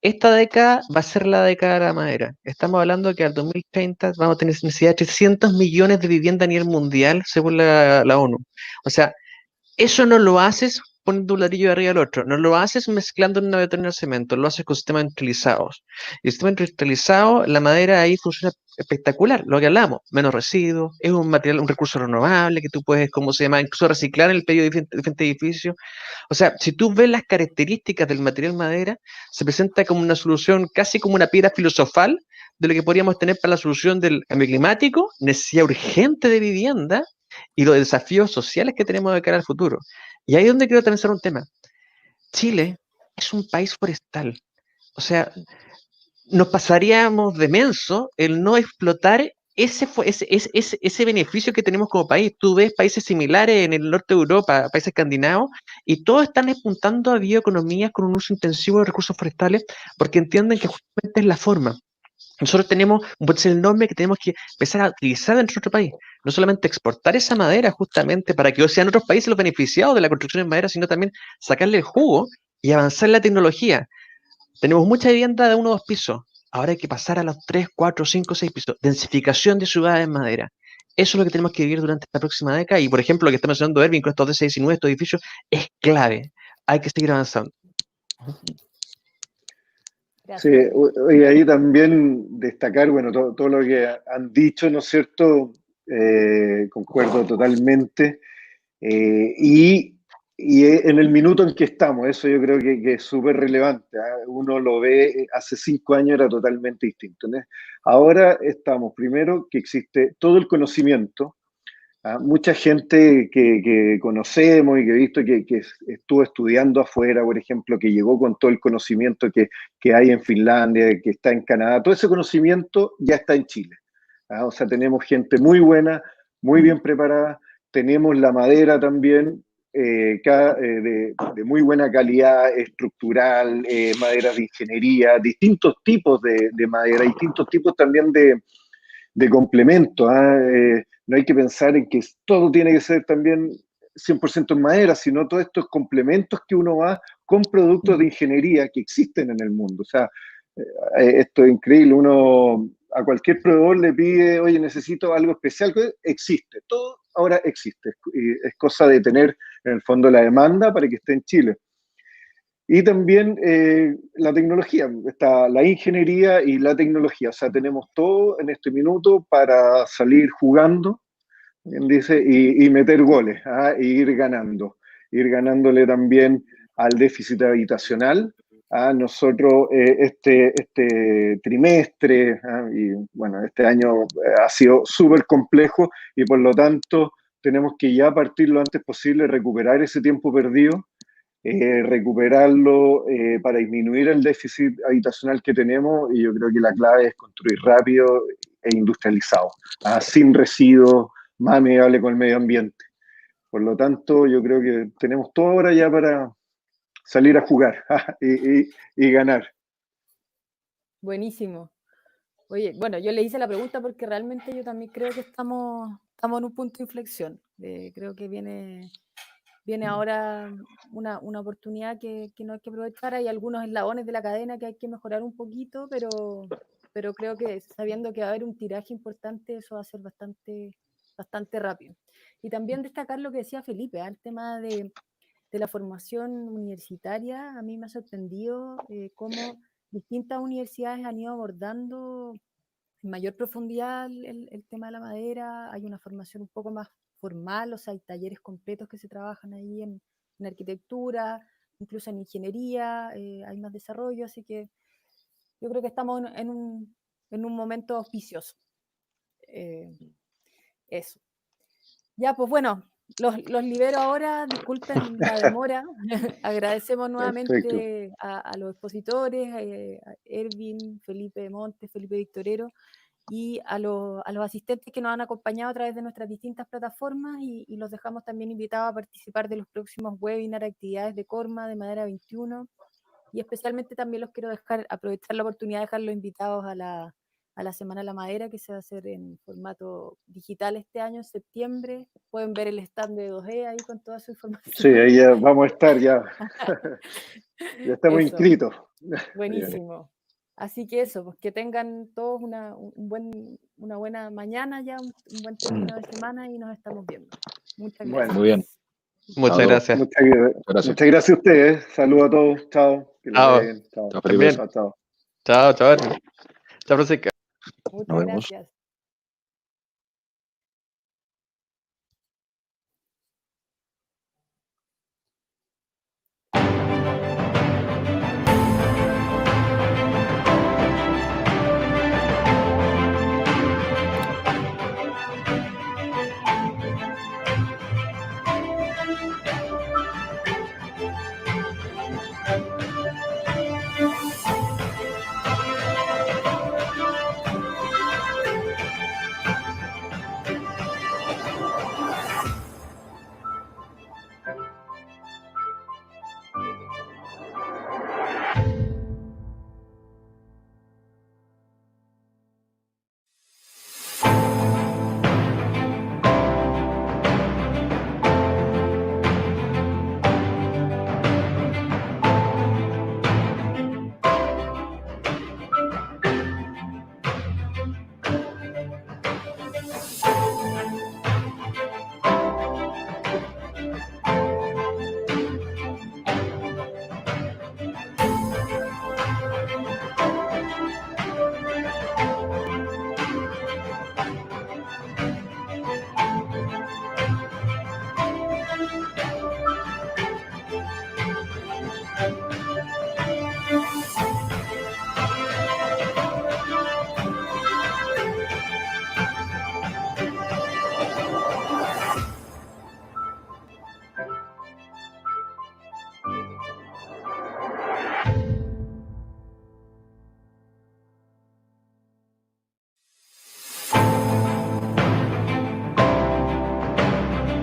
esta década va a ser la década de la madera. Estamos hablando que al 2030 vamos a tener necesidad de 300 millones de viviendas a nivel mundial, según la ONU. O sea, eso no lo haces poniendo un ladrillo de arriba al otro, no lo haces mezclando una betona y el cemento, lo haces con sistemas industrializados. Y el sistema industrializado, la madera ahí funciona espectacular, lo que hablamos, menos residuos, es un material, un recurso renovable que tú puedes, ¿cómo se llama?, incluso reciclar en el periodo de diferentes edificios. O sea, si tú ves las características del material madera, se presenta como una solución, casi como una piedra filosofal de lo que podríamos tener para la solución del cambio climático, necesidad urgente de vivienda y los desafíos sociales que tenemos de cara al futuro. Y ahí es donde quiero pensar un tema. Chile es un país forestal. O sea, nos pasaríamos de menso el no explotar ese beneficio que tenemos como país. Tú ves países similares en el norte de Europa, países escandinavos, y todos están apuntando a bioeconomías con un uso intensivo de recursos forestales porque entienden que justamente es la forma. Nosotros tenemos un potencial enorme que tenemos que empezar a utilizar dentro de nuestro país. No solamente exportar esa madera justamente para que sean otros países los beneficiados de la construcción en madera, sino también sacarle el jugo y avanzar en la tecnología. Tenemos mucha vivienda de 1 o 2 pisos. Ahora hay que pasar a los 3, 4, 5, 6 pisos. Densificación de ciudades en madera. Eso es lo que tenemos que vivir durante esta próxima década. Y, por ejemplo, lo que está mencionando Erwin con estos DC-19, estos edificios, es clave. Hay que seguir avanzando. Sí, y ahí también destacar, bueno, todo lo que han dicho, ¿no es cierto? Concuerdo totalmente. Y en el minuto en que estamos, eso yo creo que es súper relevante. Uno lo ve, hace 5 años era totalmente distinto, ¿no? Ahora estamos, primero, que existe todo el conocimiento. Mucha gente que conocemos y que he visto que estuvo estudiando afuera, por ejemplo, que llegó con todo el conocimiento que hay en Finlandia, que está en Canadá, todo ese conocimiento ya está en Chile. O sea, tenemos gente muy buena, muy bien preparada, tenemos la madera también de muy buena calidad estructural, maderas de ingeniería, distintos tipos de madera, distintos tipos también de complementos. No hay que pensar en que todo tiene que ser también 100% en madera, sino todos estos complementos que uno va con productos de ingeniería que existen en el mundo. O sea, esto es increíble. a cualquier proveedor le pide, oye, necesito algo especial, existe, todo ahora existe. Es cosa de tener en el fondo la demanda para que esté en Chile. Y también la tecnología, está la ingeniería y la tecnología, o sea, tenemos todo en este minuto para salir jugando, bien dice, y meter goles, e ir ganándole también al déficit habitacional. Nosotros este trimestre, y bueno, este año ha sido súper complejo y por lo tanto tenemos que ya partir lo antes posible, recuperar ese tiempo perdido, recuperarlo para disminuir el déficit habitacional que tenemos, y yo creo que la clave es construir rápido e industrializado, sin residuos, más amigable con el medio ambiente. Por lo tanto, yo creo que tenemos toda hora ya para salir a jugar y ganar. Buenísimo. Oye, bueno, yo le hice la pregunta porque realmente yo también creo que estamos en un punto de inflexión. Creo que viene ahora una oportunidad que no hay que aprovechar. Hay algunos eslabones de la cadena que hay que mejorar un poquito, pero creo que sabiendo que va a haber un tiraje importante, eso va a ser bastante rápido. Y también destacar lo que decía Felipe, el tema de la formación universitaria. A mí me ha sorprendido cómo distintas universidades han ido abordando en mayor profundidad el tema de la madera. Hay una formación un poco más formal, o sea, hay talleres completos que se trabajan ahí en arquitectura, incluso en ingeniería, hay más desarrollo, así que yo creo que estamos en un momento auspicioso. Eso. Ya, pues bueno, los libero ahora, disculpen la demora. Agradecemos nuevamente a los expositores, a Ervin, Felipe Montes, Felipe Victorero, y a los asistentes que nos han acompañado a través de nuestras distintas plataformas, y los dejamos también invitados a participar de los próximos webinars, actividades de Corma, de Madera 21, y especialmente también los quiero aprovechar la oportunidad de dejarlos invitados a la Semana de la Madera, que se va a hacer en formato digital este año, en septiembre. Pueden ver el stand de 2E ahí con toda su información. Sí, ahí ya vamos a estar, ya estamos inscritos. Buenísimo. Así que eso, pues que tengan todos una buena mañana ya, un buen término de semana, y nos estamos viendo. Muchas gracias. Bueno, muy bien. Muchas gracias. Muchas gracias a ustedes. Saludos a todos. Chao. Que les vaya bien. Chao. Chao, Felipe. Chao. Chao, chao. Chao, Francisca. Muchas gracias.